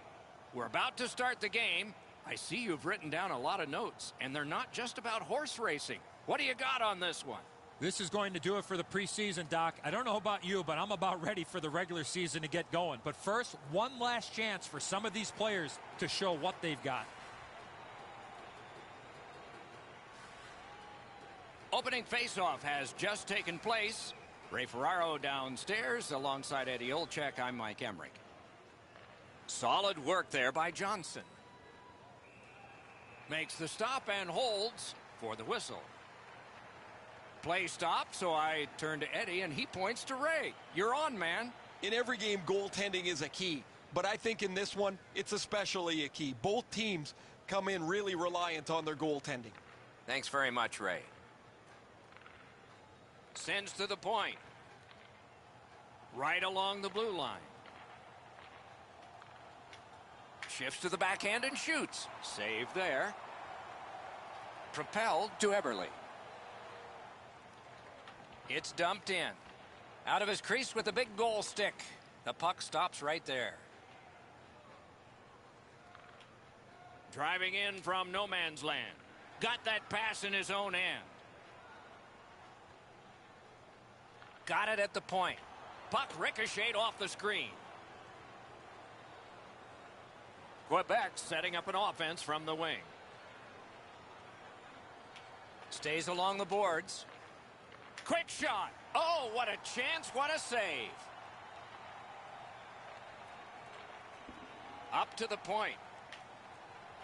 We're about to start the game. I see you've written down a lot of notes, and they're not just about horse racing. What do you got on this one? This is going to do it for the preseason, Doc. I don't know about you, but I'm about ready for the regular season to get going. But first, one last chance for some of these players to show what they've got. Opening faceoff has just taken place. Ray Ferraro downstairs alongside Eddie Olczyk. I'm Mike Emmerich. Solid work there by Johnson. Makes the stop and holds for the whistle. Play stop, so I turn to Eddie, and he points to Ray. You're on, man. In every game, goaltending is a key. But I think in this one, it's especially a key. Both teams come in really reliant on their goaltending. Thanks very much, Ray. Sends to the point. Right along the blue line. Shifts to the backhand and shoots. Save there. Propelled to Eberle. It's dumped in. Out of his crease with a big goal stick. The puck stops right there. Driving in from no man's land. Got that pass in his own end. Got it at the point. Puck ricocheted off the screen. Quebec setting up an offense from the wing. Stays along the boards. Quick shot. Oh, what a chance. What a save. Up to the point.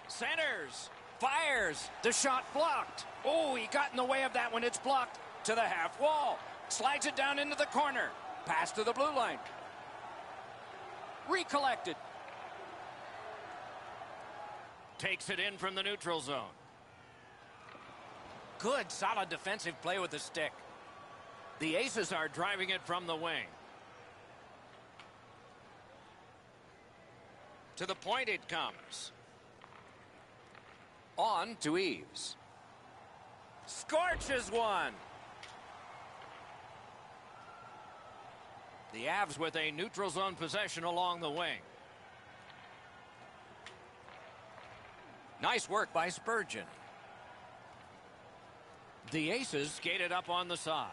Centers. Fires. The shot blocked. Oh, he got in the way of that one. It's blocked to the half wall. Slides it down into the corner. Pass to the blue line. Recollected. Takes it in from the neutral zone. Good, solid defensive play with the stick. The Aces are driving it from the wing. To the point it comes. On to Eves. Scorches one. The Avs with a neutral zone possession along the wing. Nice work by Spurgeon. The Aces skated up on the side.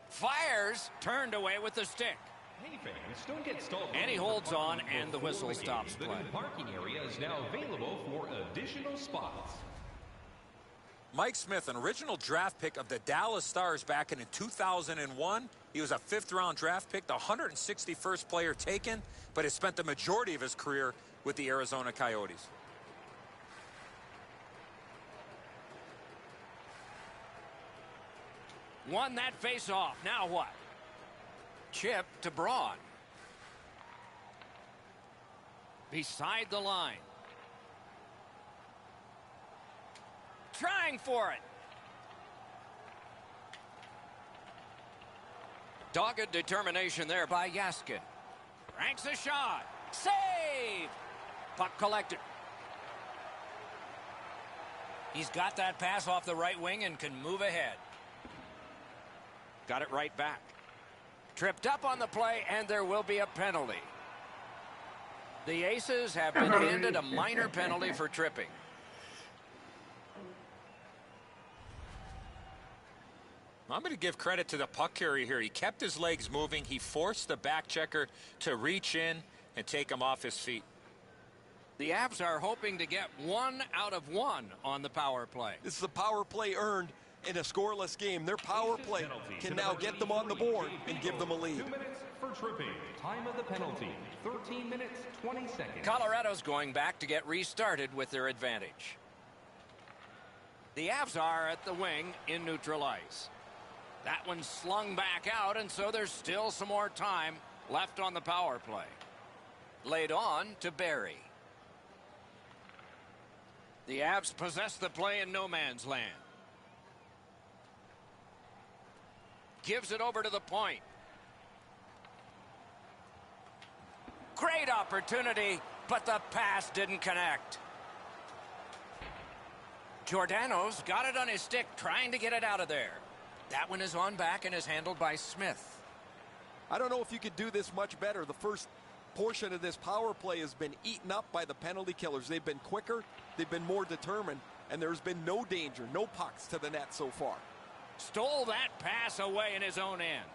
Fires, turned away with the stick. Hey fans, don't get stalled. And he holds on, and the whistle stops The play. new parking area is now available for additional spots. Mike Smith, an original draft pick of the Dallas Stars back in 2001. He was a fifth-round draft pick, the 161st player taken, but has spent the majority of his career with the Arizona Coyotes. Won that face-off. Now what? Chip to Braun. Beside the line. Trying for it. Dogged determination there by Yaskin. Ranks a shot. Save! Puck collected. He's got that pass off the right wing and can move ahead. Got it right back. Tripped up on the play, and there will be a penalty. The Aces have been handed a minor penalty for tripping. I'm going to give credit to the puck carrier here. He kept his legs moving. He forced the back checker to reach in and take him off his feet. The Avs are hoping to get 1 out of 1 on the power play. This is the power play earned in a scoreless game. Their power play can now get them on the board and give them a lead. 2 minutes for tripping. Time of the penalty, 13 minutes, 20 seconds. Colorado's going back to get restarted with their advantage. The Avs are at the wing in neutral ice. That one's slung back out, and so there's still some more time left on the power play. Laid on to Barry. The Avs possess the play in no man's land. Gives it over to the point. Great opportunity. but the pass didn't connect. Giordano's got it on his stick, trying to get it out of there. That one is on back and is handled by Smith. I don't know if you could do this much better. The first portion of this power play has been eaten up by the penalty killers. They've been quicker, they've been more determined, and there's been no danger, no pucks to the net so far. Stole that pass away in his own end.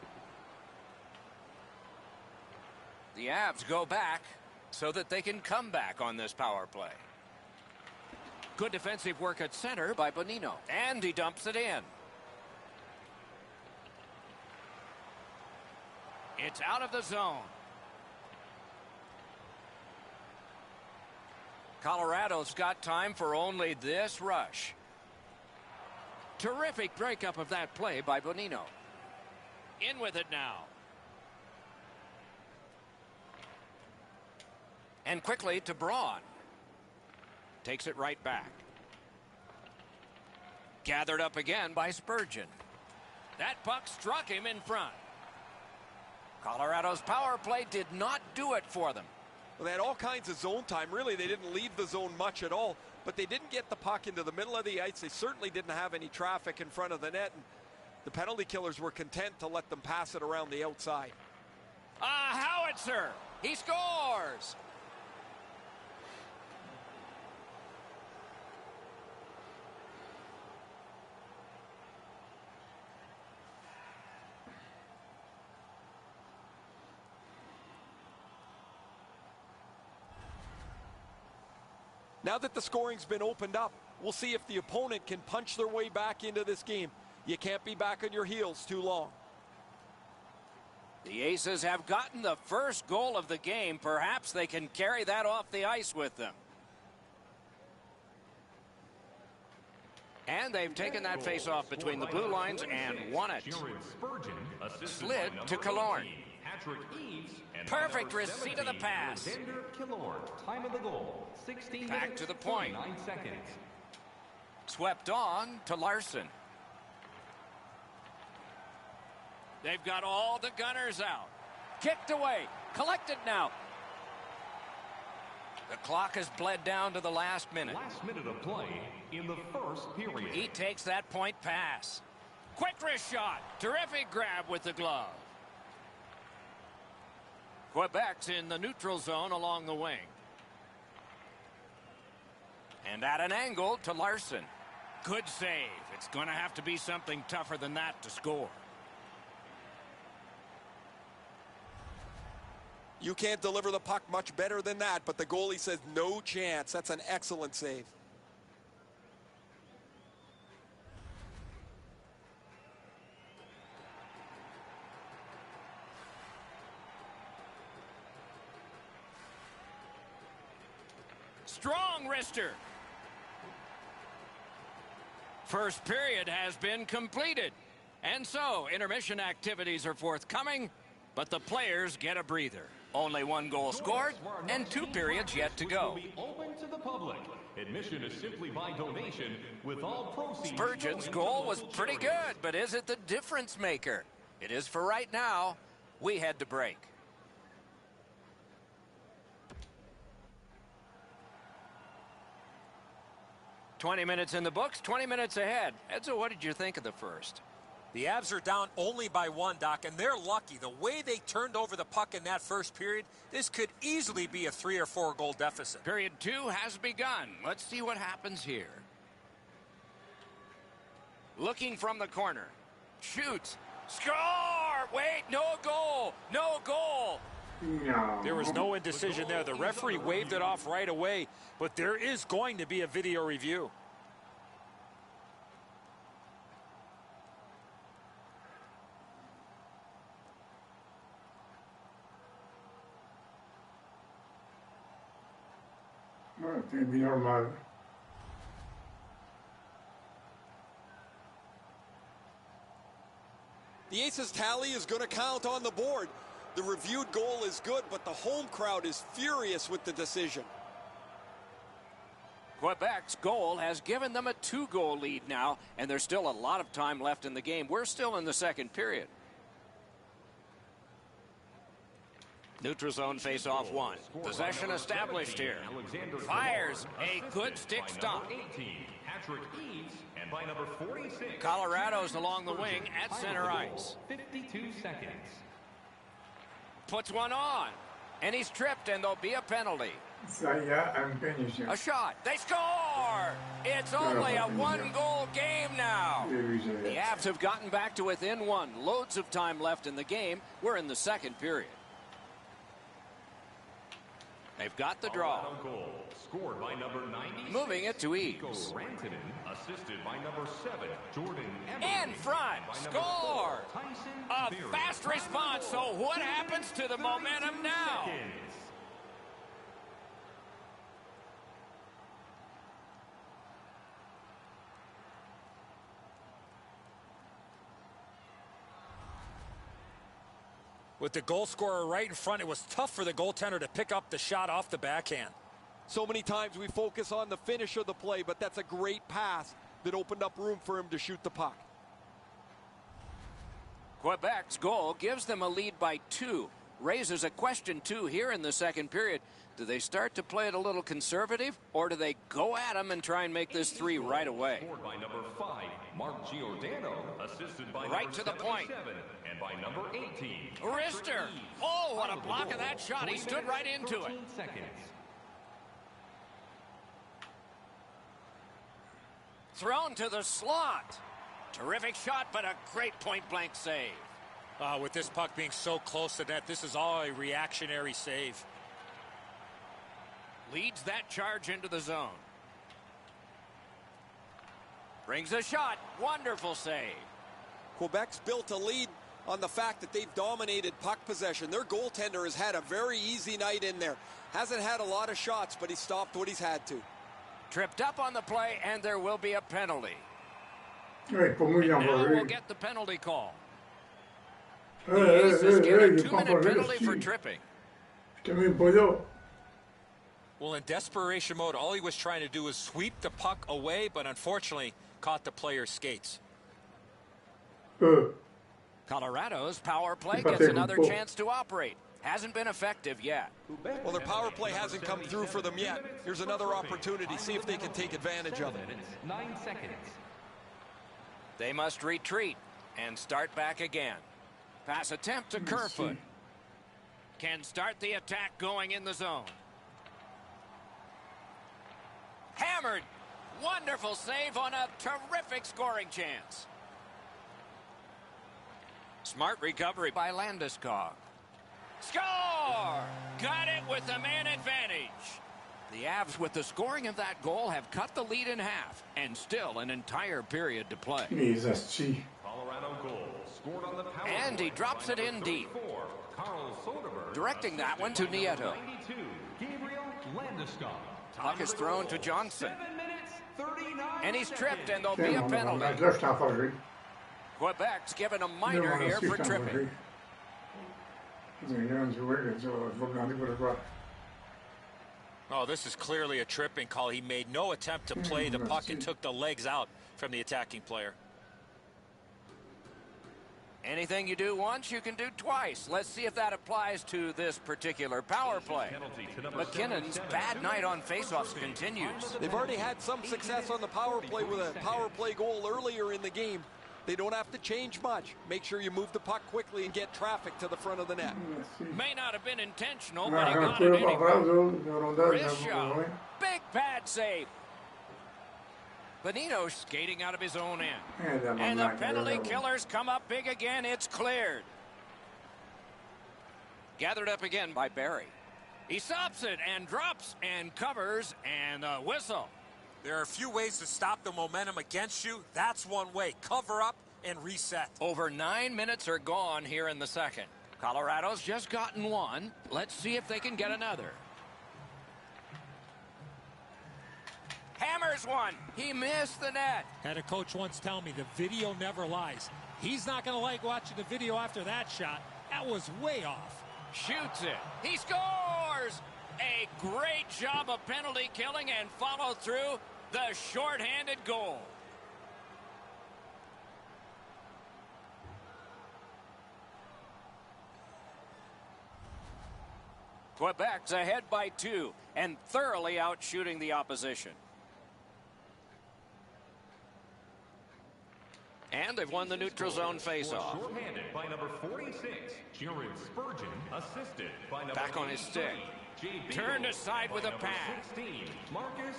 The Avs go back so that they can come back on this power play. Good defensive work at center by Bonino. And he dumps it in. It's out of the zone. Colorado's got time for only this rush. Terrific breakup of that play by Bonino. In with it now. And quickly to Braun. Takes it right back. Gathered up again by Spurgeon. That puck struck him in front. Colorado's power play did not do it for them. Well, they had all kinds of zone time. Really, they didn't leave the zone much at all, but they didn't get the puck into the middle of the ice. They certainly didn't have any traffic in front of the net, and the penalty killers were content to let them pass it around the outside. Howitzer! He scores! Now that the scoring's been opened up, we'll see if the opponent can punch their way back into this game. You can't be back on your heels too long. The Aces have gotten the first goal of the game. Perhaps they can carry that off the ice with them. And they've taken that face-off between the blue lines and won it. Slid to Killorn. Perfect receipt of the pass. Time of the goal, 16 Back minutes, to the point. 49 seconds. Swept on to Larson. They've got all the gunners out. Kicked away. Collected now. The clock has bled down to the last minute. Last minute of play in the first period. He takes that point pass. Quick wrist shot. Terrific grab with the glove. Quebec's in the neutral zone along the wing. And at an angle to Larson. Good save. It's going to have to be something tougher than that to score. You can't deliver the puck much better than that, but the goalie says no chance. That's an excellent save. Strong wrister. First period has been completed. And so, intermission activities are forthcoming, but the players get a breather. Only one goal scored and 2 periods yet to go. Will be open to the public. Admission is simply by donation, with all proceeds. Spurgeon's goal was pretty good, but is it the difference maker? It is for right now. We head to break. "20 minutes in the books, 20 minutes ahead." Edzo, what did you think of the first? The Avs are down only by 1, Doc, and they're lucky. The way they turned over the puck in that first period, this could easily be a 3 or 4 goal deficit. Period 2 has begun. Let's see what happens here. Looking from the corner. Shoots. Score! Wait, no goal! No goal! No. There was no indecision there. The referee waved it off right away, but there is going to be a video review. No, tiene que be normal. The Aces tally is going to count on the board. The reviewed goal is good, but the home crowd is furious with the decision. Quebec's goal has given them a 2-goal lead now, and there's still a lot of time left in the game. We're still in the second period. Neutral zone face-off one. Possession established here. Fires a good stick stop. And by number 46, Colorado's along the wing at center ice. 52 seconds. Puts one on. And he's tripped, and there'll be a penalty. I'm finishing. A shot. They score! It's only a one-goal game now. The Avs have gotten back to within one. Loads of time left in the game. We're in the second period. They've got the draw. Goal scored by number 96. Moving it to Eaves. Assisted by number 7, Jordan. In front. Score! A fast response. So what happens to the momentum now? With the goal scorer right in front, it was tough for the goaltender to pick up the shot off the backhand. So many times we focus on the finish of the play, but that's a great pass that opened up room for him to shoot the puck. Quebec's goal gives them a lead by 2. Raises a question, too, here in the second period. Do they start to play it a little conservative, or do they go at them and try and make this 3 right away? Scored by number 5, Mark Giordano. Assisted by Right to the point. And by number 18. Wrister. Oh, what a block of that shot. He stood right into it. Seconds. Thrown to the slot. Terrific shot, but a great point-blank save. With this puck being so close to net, this is all a reactionary save. Leads that charge into the zone. Brings a shot. Wonderful save. Quebec's built a lead on the fact that they've dominated puck possession. Their goaltender has had a very easy night in there. Hasn't had a lot of shots, but he stopped what he's had to. Tripped up on the play, and there will be a penalty. Hey, Now we'll get the penalty call. The Ace is given a 2-minute penalty for tripping. Well, in desperation mode, all he was trying to do was sweep the puck away, but unfortunately caught the player's skates. Colorado's power play gets another chance to operate. Hasn't been effective yet. Well, their power play hasn't come through for them yet. Here's another opportunity. See if they can take advantage of it. 9 seconds. They must retreat and start back again. Pass attempt to Kerfoot. Can start the attack going in the zone. Hammered. Wonderful save on a terrific scoring chance. Smart recovery by Landeskog. Score! Got it with the man advantage. The Avs, with the scoring of that goal, have cut the lead in half, and still an entire period to play. Colorado goal scored on the power And he drops it in deep. Directing that one to Nieto. 92, Gabriel Landeskog. Puck is thrown to Johnson. And he's tripped, and there'll be a penalty. Quebec's given a minor here for tripping. Oh, this is clearly a tripping call. He made no attempt to play the puck and took the legs out from the attacking player. Anything you do once, you can do twice. Let's see if that applies to this particular power play. McKinnon's bad night on faceoffs continues. They've already had some success on the power play with a power play goal earlier in the game. They don't have to change much. Make sure you move the puck quickly and get traffic to the front of the net. May not have been intentional, but he got it anyway. Wrist shot. Big pad save. Benito skating out of his own end. And the penalty killers come up big again. It's cleared. Gathered up again by Barry. He stops it and drops and covers and a whistle. There are a few ways to stop the momentum against you. That's one way. Cover up and reset. Over 9 minutes are gone here in the second. Colorado's just gotten one. Let's see if they can get another. Hammers one. He missed the net. Had a coach once tell me the video never lies. He's not going to like watching the video after that shot. That was way off. Shoots it. He scores! A great job of penalty killing and follow through the shorthanded goal. Quebec's ahead by 2 and thoroughly out shooting the opposition. And they've won the neutral zone face-off. Shorthanded by number 46, Jared Spurgeon, assisted by number Back on his stick. 18, J. Turned aside with a number pass. 16, Marcus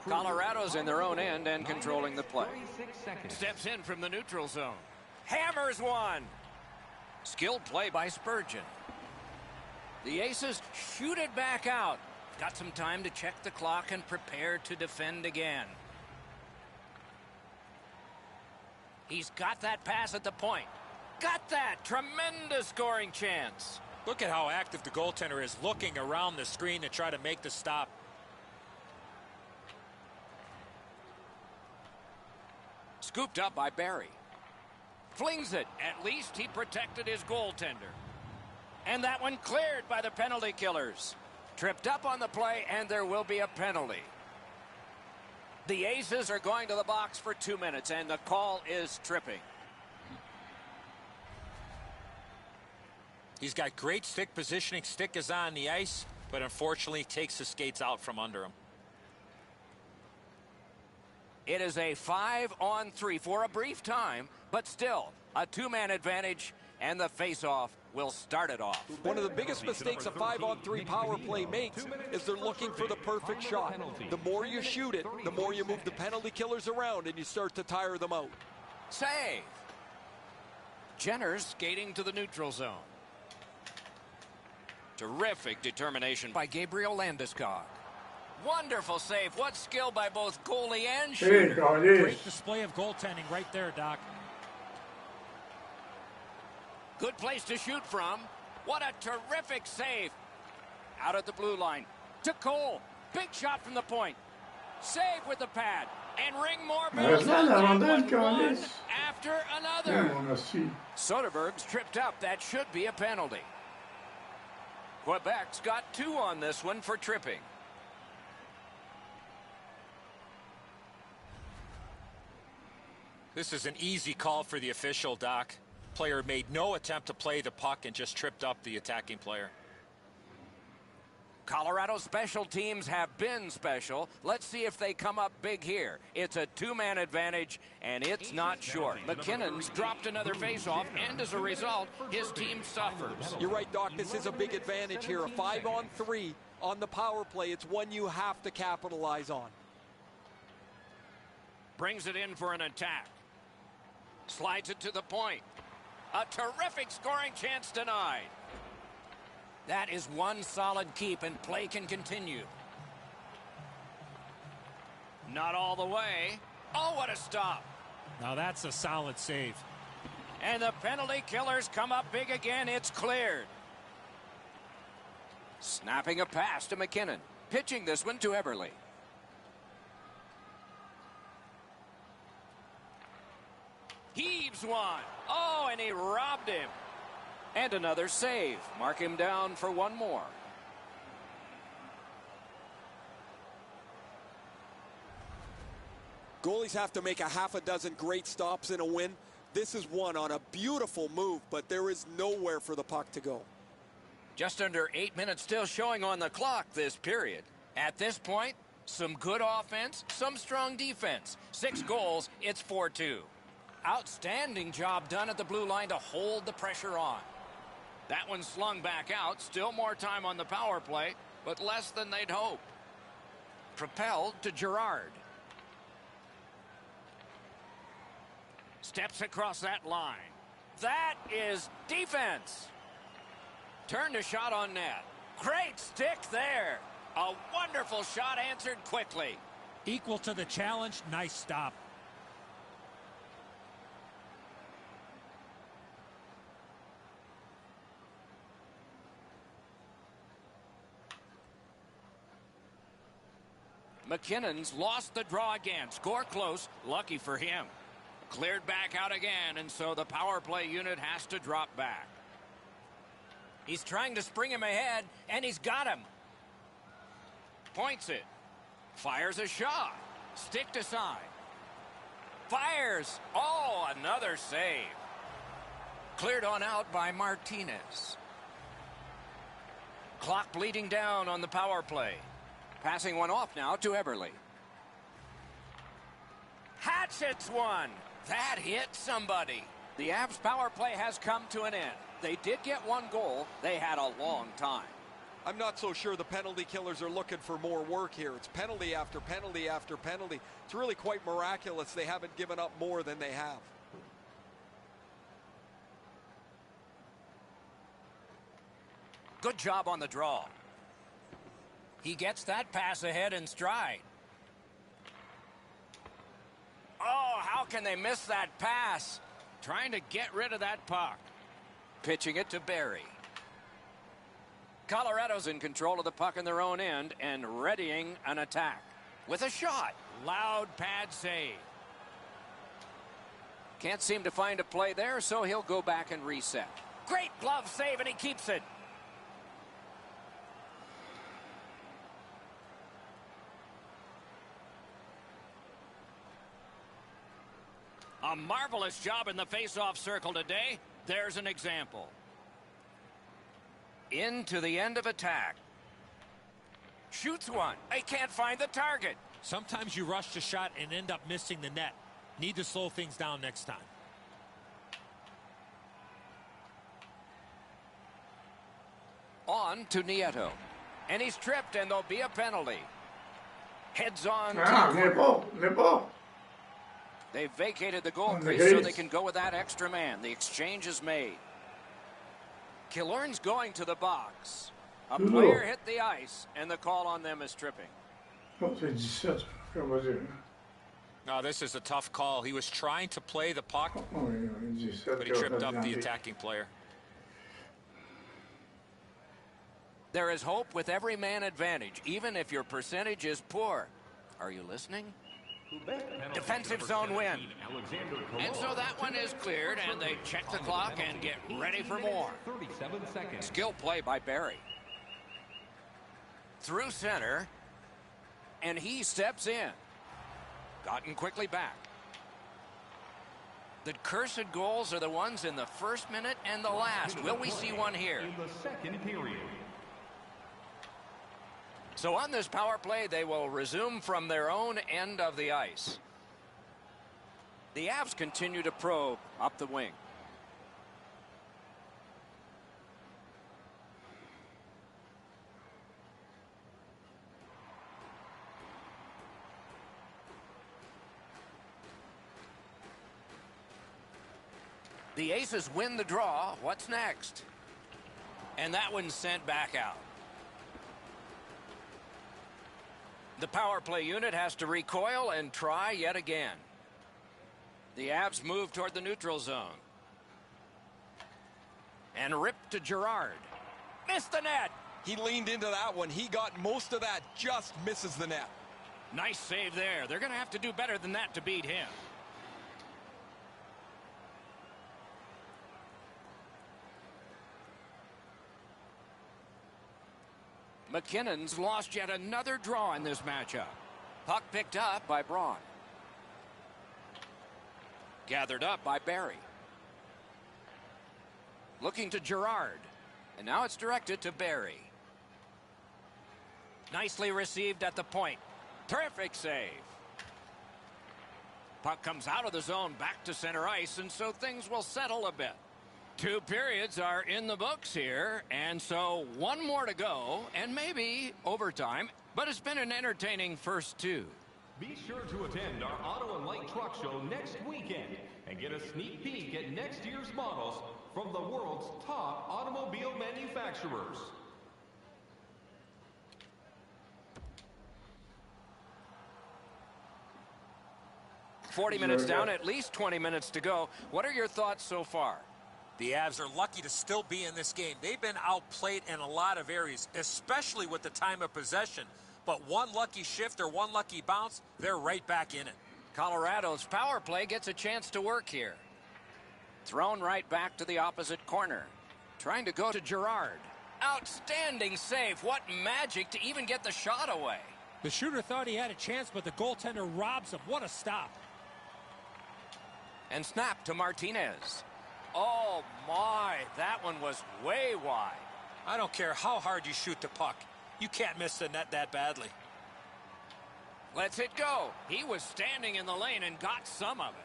Colorado's in their own end and controlling the play. 36 seconds. Steps in from the neutral zone. Hammers one. Skilled play by Spurgeon. The Aces shoot it back out. Got some time to check the clock and prepare to defend again. He's got that pass at the point. Got that. Tremendous scoring chance. Look at how active the goaltender is, looking around the screen to try to make the stop. Scooped up by Barry. Flings it. At least he protected his goaltender. And that one cleared by the penalty killers. Tripped up on the play, and there will be a penalty. The Aces are going to the box for 2 minutes, and the call is tripping. He's got great stick positioning. Stick is on the ice, but unfortunately takes the skates out from under him. It is a 5-on-3 for a brief time, but still a 2-man advantage, and the face-off will start it off. One of the biggest mistakes a 5-on-3 power play makes is they're looking for the perfect shot. The more you shoot it, the more you move the penalty killers around and you start to tire them out. Save. Jenner's skating to the neutral zone. Terrific determination by Gabriel Landeskog. Wonderful save. What skill by both goalie and Hey, shooter. Carlos. Great display of goaltending right there, Doc. Good place to shoot from. What a terrific save. Out at the blue line. To Cole. Big shot from the point. Save with the pad. And Ringmore barrels That's not on that that one, one Carlos. after Yeah, another. on the seat. Soderberg's tripped up. That should be a penalty. Quebec's got 2 on this one for tripping. This is an easy call for the official, Doc. Player made no attempt to play the puck and just tripped up the attacking player. Colorado special teams have been special. Let's see if they come up big here. It's a 2-man advantage, and it's not short. McKinnon's dropped another faceoff, and as a result, his team suffers. You're right, Doc. This is a big advantage here. A 5-on-3 on the power play. It's one you have to capitalize on. Brings it in for an attack. Slides it to the point. A terrific scoring chance denied. That is one solid keep, and play can continue. Not all the way. Oh, what a stop. Now that's a solid save. And the penalty killers come up big again. It's cleared. Snapping a pass to McKinnon. Pitching this one to Eberle. Heaves one. Oh, and he robbed him. And another save. Mark him down for one more. Goalies have to make a half a dozen great stops in a win. This is one on a beautiful move, but there is nowhere for the puck to go. Just under 8 minutes still showing on the clock this period. At this point, some good offense, some strong defense. 6 goals, it's 4-2. Outstanding job done at the blue line to hold the pressure on. That one slung back out. Still more time on the power play, but less than they'd hoped. Propelled to Girard. Steps across that line. That is defense. Turned a shot on net. Great stick there. A wonderful shot answered quickly. Equal to the challenge. Nice stop. McKinnon's lost the draw again. Score close. Lucky for him. Cleared back out again, and so the power play unit has to drop back. He's trying to spring him ahead, and he's got him. Points it. Fires a shot. Sticked aside. Fires. Oh, another save. Cleared on out by Martinez. Clock bleeding down on the power play. Passing one off now to Eberle. Hatchets one. That hit somebody. The Avs power play has come to an end. They did get one goal. They had a long time. I'm not so sure the penalty killers are looking for more work here. It's penalty after penalty after penalty. It's really quite miraculous they haven't given up more than they have. Good job on the draw. He gets that pass ahead in stride. Oh, how can they miss that pass? Trying to get rid of that puck. Pitching it to Barrie. Colorado's in control of the puck in their own end and readying an attack. With a shot. Loud pad save. Can't seem to find a play there, so he'll go back and reset. Great glove save, and he keeps it. A marvelous job in the face-off circle today. There's an example. Into the end of attack. Shoots one. They can't find the target. Sometimes you rush the shot and end up missing the net. Need to slow things down next time. On to Nieto. And he's tripped, and there'll be a penalty. Heads on. Nepo. They've vacated the goal crease so they can go with that extra man. The exchange is made. Killorn's going to the box. A player hit the ice, and the call on them is tripping. No, this is a tough call. He was trying to play the puck, but he tripped up the attacking player. There is hope with every man advantage, even if your percentage is poor. Are you listening? Defensive zone win. And so that one is cleared, and they check the clock and get ready for more. 37 seconds. Skill play by Barrie. Through center, and he steps in. Gotten quickly back. The cursed goals are the ones in the first minute and the last. Will we see one here? In the second period. So on this power play, they will resume from their own end of the ice. The Avs continue to probe up the wing. The Aces win the draw. What's next? And that one's sent back out. The power play unit has to recoil and try yet again. The Avs move toward the neutral zone. And rip to Girard. Missed the net. He leaned into that one. He got most of that, just misses the net. Nice save there. They're going to have to do better than that to beat him. McKinnon's lost yet another draw in this matchup. Puck picked up by Braun. Gathered up by Barrie. Looking to Girard. And now it's directed to Barrie. Nicely received at the point. Terrific save. Puck comes out of the zone back to center ice, and so things will settle a bit. 2 periods are in the books here, and so one more to go, and maybe overtime, but it's been an entertaining first 2. Be sure to attend our Auto and Light Truck Show next weekend and get a sneak peek at next year's models from the world's top automobile manufacturers. $40 minutes down, at least 20 minutes to go. What are your thoughts so far? The Avs are lucky to still be in this game. They've been outplayed in a lot of areas, especially with the time of possession. But one lucky shift or one lucky bounce, they're right back in it. Colorado's power play gets a chance to work here. Thrown right back to the opposite corner. Trying to go to Girard. Outstanding save. What magic to even get the shot away. The shooter thought he had a chance, but the goaltender robs him. What a stop. And snap to Martinez. Oh my, that one was way wide. I don't care how hard you shoot the puck. You can't miss the net that badly. Lets it go. He was standing in the lane and got some of it.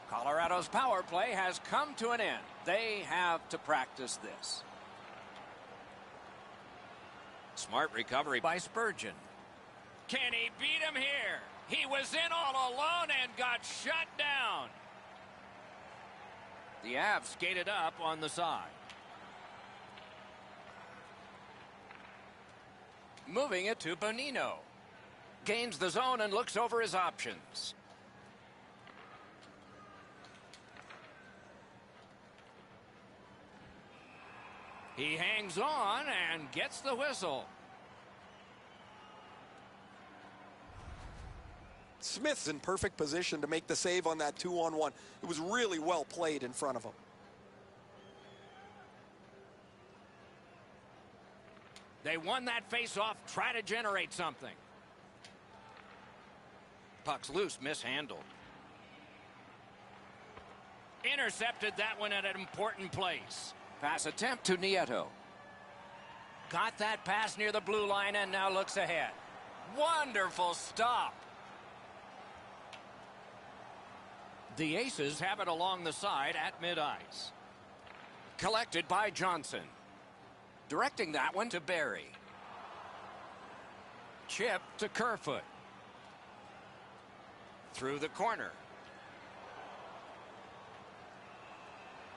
Colorado's power play has come to an end. They have to practice this. Smart recovery by Spurgeon. Can he beat him here? He was in all alone and got shut down. The Avs skated up on the side. Moving it to Bonino. Gains the zone and looks over his options. He hangs on and gets the whistle. Smith's in perfect position to make the save on that 2-on-1. It was really well played in front of him. They won that face-off. Try to generate something. Puck's loose, mishandled. Intercepted that one at an important place. Pass attempt to Nieto. Got that pass near the blue line and now looks ahead. Wonderful stop. The Aces have it along the side at mid-ice. Collected by Johnson. Directing that one to Barry. Chip to Kerfoot. Through the corner.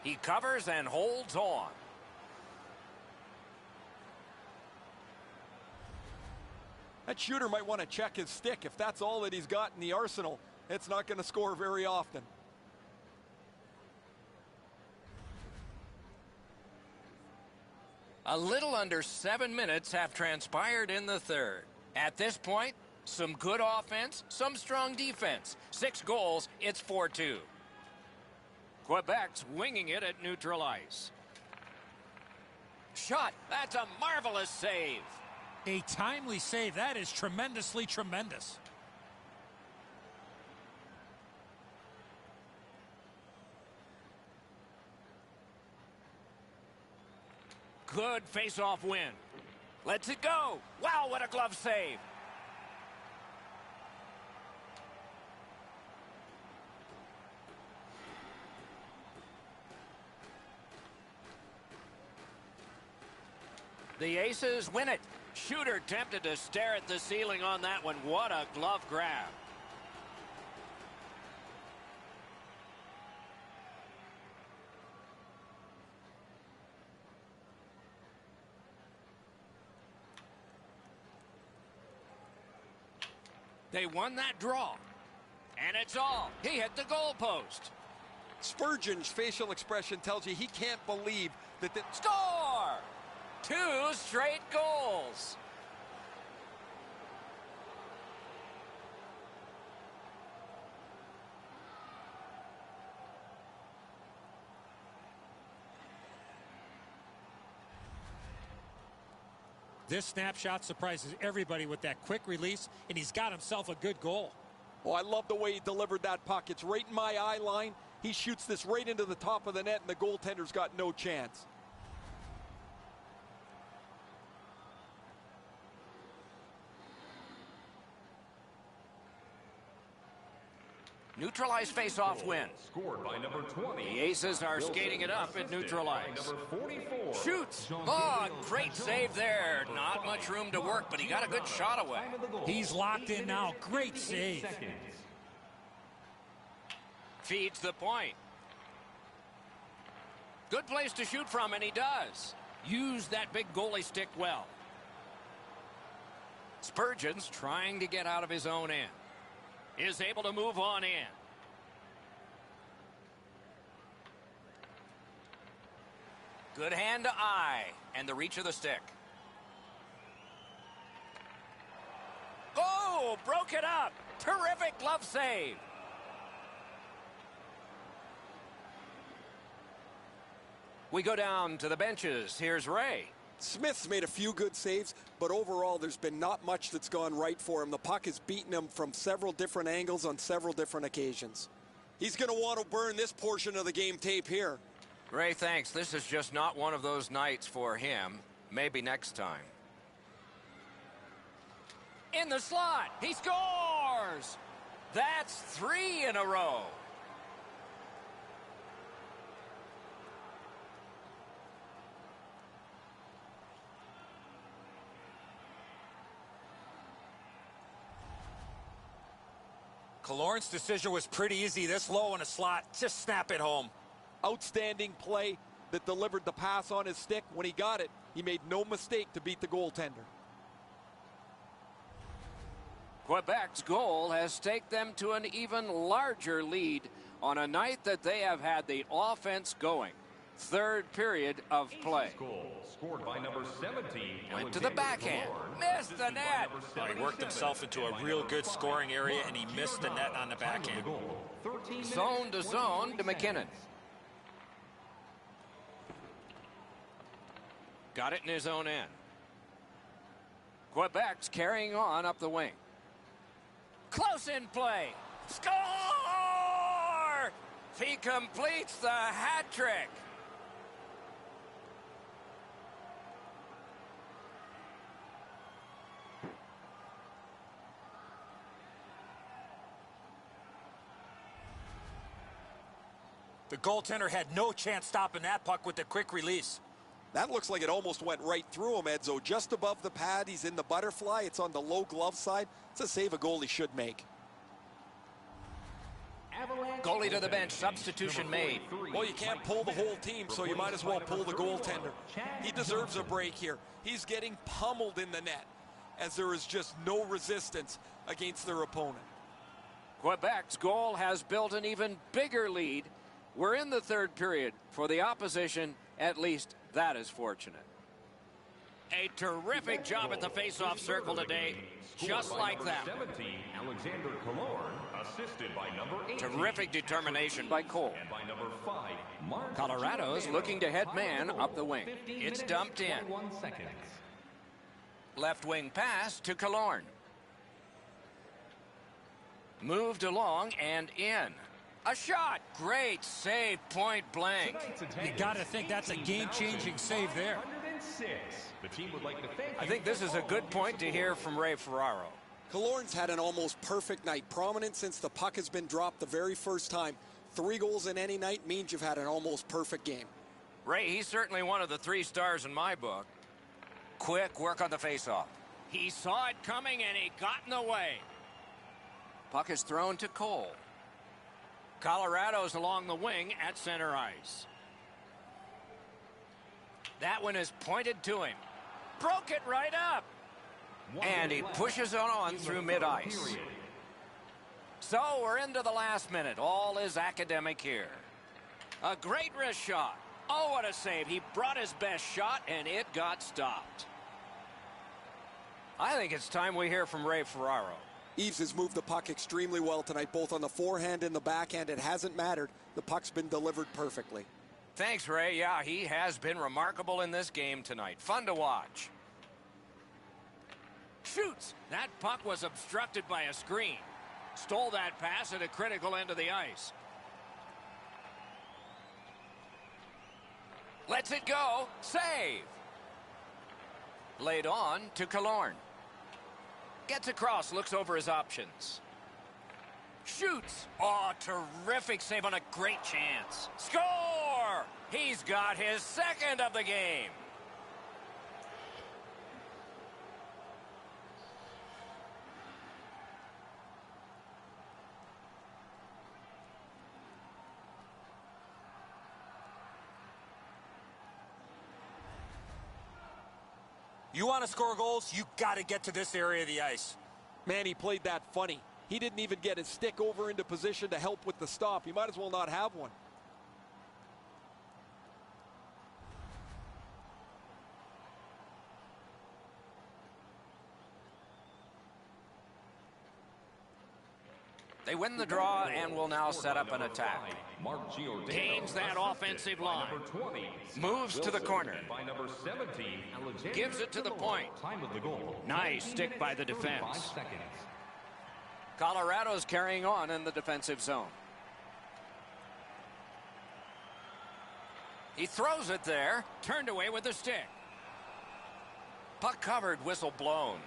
He covers and holds on. That shooter might want to check his stick. If that's all that he's got in the arsenal, it's not going to score very often. A little under 7 minutes have transpired in the third. At this point, some good offense, some strong defense. 6 goals, it's 4-2. Quebec's winging it at neutral ice. Shot, that's a marvelous save. A timely save. That is tremendously tremendous. Good face-off win. Lets it go. Wow, what a glove save. The Aces win it. Shooter tempted to stare at the ceiling on that one. What a glove grab. They won that draw. And it's all. He hit the goalpost. Spurgeon's facial expression tells you he can't believe that the Score! 2 straight goals. This snapshot surprises everybody with that quick release, and he's got himself a good goal. Oh, I love the way he delivered that puck. It's right in my eye line. He shoots this right into the top of the net, and the goaltender's got no chance. Neutralize face-off win. Scored by number 20. The Aces are skating it up at neutral ice. Number 44. Shoots. Oh, great save there. Not much room to work, but he got a good shot away. He's locked in now. Great save. Feeds the point. Good place to shoot from, and he does. Use that big goalie stick well. Spurgeon's trying to get out of his own end. Is able to move on in. Good hand to eye and the reach of the stick. Oh, broke it up. Terrific glove save. We go down to the benches. Here's Ray. Smith's made a few good saves, but overall there's been not much that's gone right for him. The puck has beaten him from several different angles on several different occasions. He's going to want to burn this portion of the game tape here. Ray, thanks. This is just not one of those nights for him. Maybe next time. In the slot, he scores! That's 3 in a row. Killorn's decision was pretty easy. This low in a slot, just snap it home. Outstanding play that delivered the pass on his stick. When he got it, he made no mistake to beat the goaltender. Quebec's goal has staked them to an even larger lead on a night that they have had the offense going. Third period of play. Goal scored by number 17. Went to the backhand. Missed the net. Well, he worked himself into a real good scoring area, and he missed the net on the backhand. Zone to zone to McKinnon. Got it in his own end. Quebec's carrying on up the wing. Close in play. Score! He completes the hat trick. The goaltender had no chance stopping that puck with the quick release. That looks like it almost went right through him, Edzo. Just above the pad, he's in the butterfly. It's on the low glove side. It's a save a goalie should make. Goalie to the bench, substitution made. Well, you can't pull the whole team, so you might as well pull the goaltender. He deserves a break here. He's getting pummeled in the net, as there is just no resistance against their opponent. Quebec's goal has built an even bigger lead. We're in the third period. For the opposition, at least that is fortunate. A terrific job at the face-off circle today. Just like that. 17, Alexander Killorn, assisted by number 18. Terrific determination by Cole. And by number 5, Mark Colorado's looking to head man up the wing. It's dumped in. 1 second. Left wing pass to Killorn. Moved along and in. A shot. Great save, point blank. You got to think that's a game-changing save there. 106. The team would like to thank I think this is a good point to hear from Ray Ferraro. Killorn's had an almost perfect night. Prominent since the puck has been dropped the very first time. 3 goals in any night means you've had an almost perfect game. Ray, he's certainly one of the 3 stars in my book. Quick work on the faceoff. He saw it coming and he got in the way. Puck is thrown to Cole. Colorado's along the wing at center ice. That one is pointed to him. Broke it right up. And he pushes it on through mid-ice. So we're into the last minute. All is academic here. A great wrist shot. Oh, what a save. He brought his best shot, and it got stopped. I think it's time we hear from Ray Ferraro. Eves has moved the puck extremely well tonight, both on the forehand and the backhand. It hasn't mattered. The puck's been delivered perfectly. Thanks, Ray. Yeah, he has been remarkable in this game tonight. Fun to watch. Shoots. That puck was obstructed by a screen. Stole that pass at a critical end of the ice. Lets it go. Save. Laid on to Killorn. Gets across, looks over his options. Shoots. Oh, terrific save on a great chance. Score! He's got his second of the game. You want to score goals, you got to get to this area of the ice. Man, he played that funny. He didn't even get his stick over into position to help with the stop. He might as well not have one. They win the draw and will now set up an attack. Gains that offensive line. Moves to the corner. Gives it to the point. Nice stick by the defense. Colorado's carrying on in the defensive zone. He throws it there. Turned away with the stick. Puck covered, whistle blown.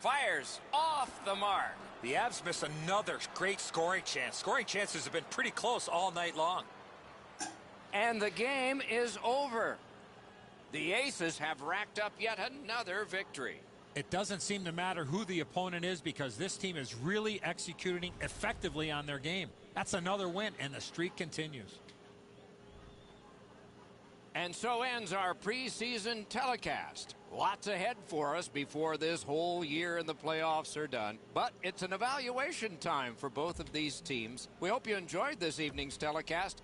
Fires off the mark. The Avs miss another great scoring chance. Scoring chances have been pretty close all night long. And the game is over. The Aces have racked up yet another victory. It doesn't seem to matter who the opponent is because this team is really executing effectively on their game. That's another win, and the streak continues. And so ends our preseason telecast. Lots ahead for us before this whole year and the playoffs are done. But it's an evaluation time for both of these teams. We hope you enjoyed this evening's telecast.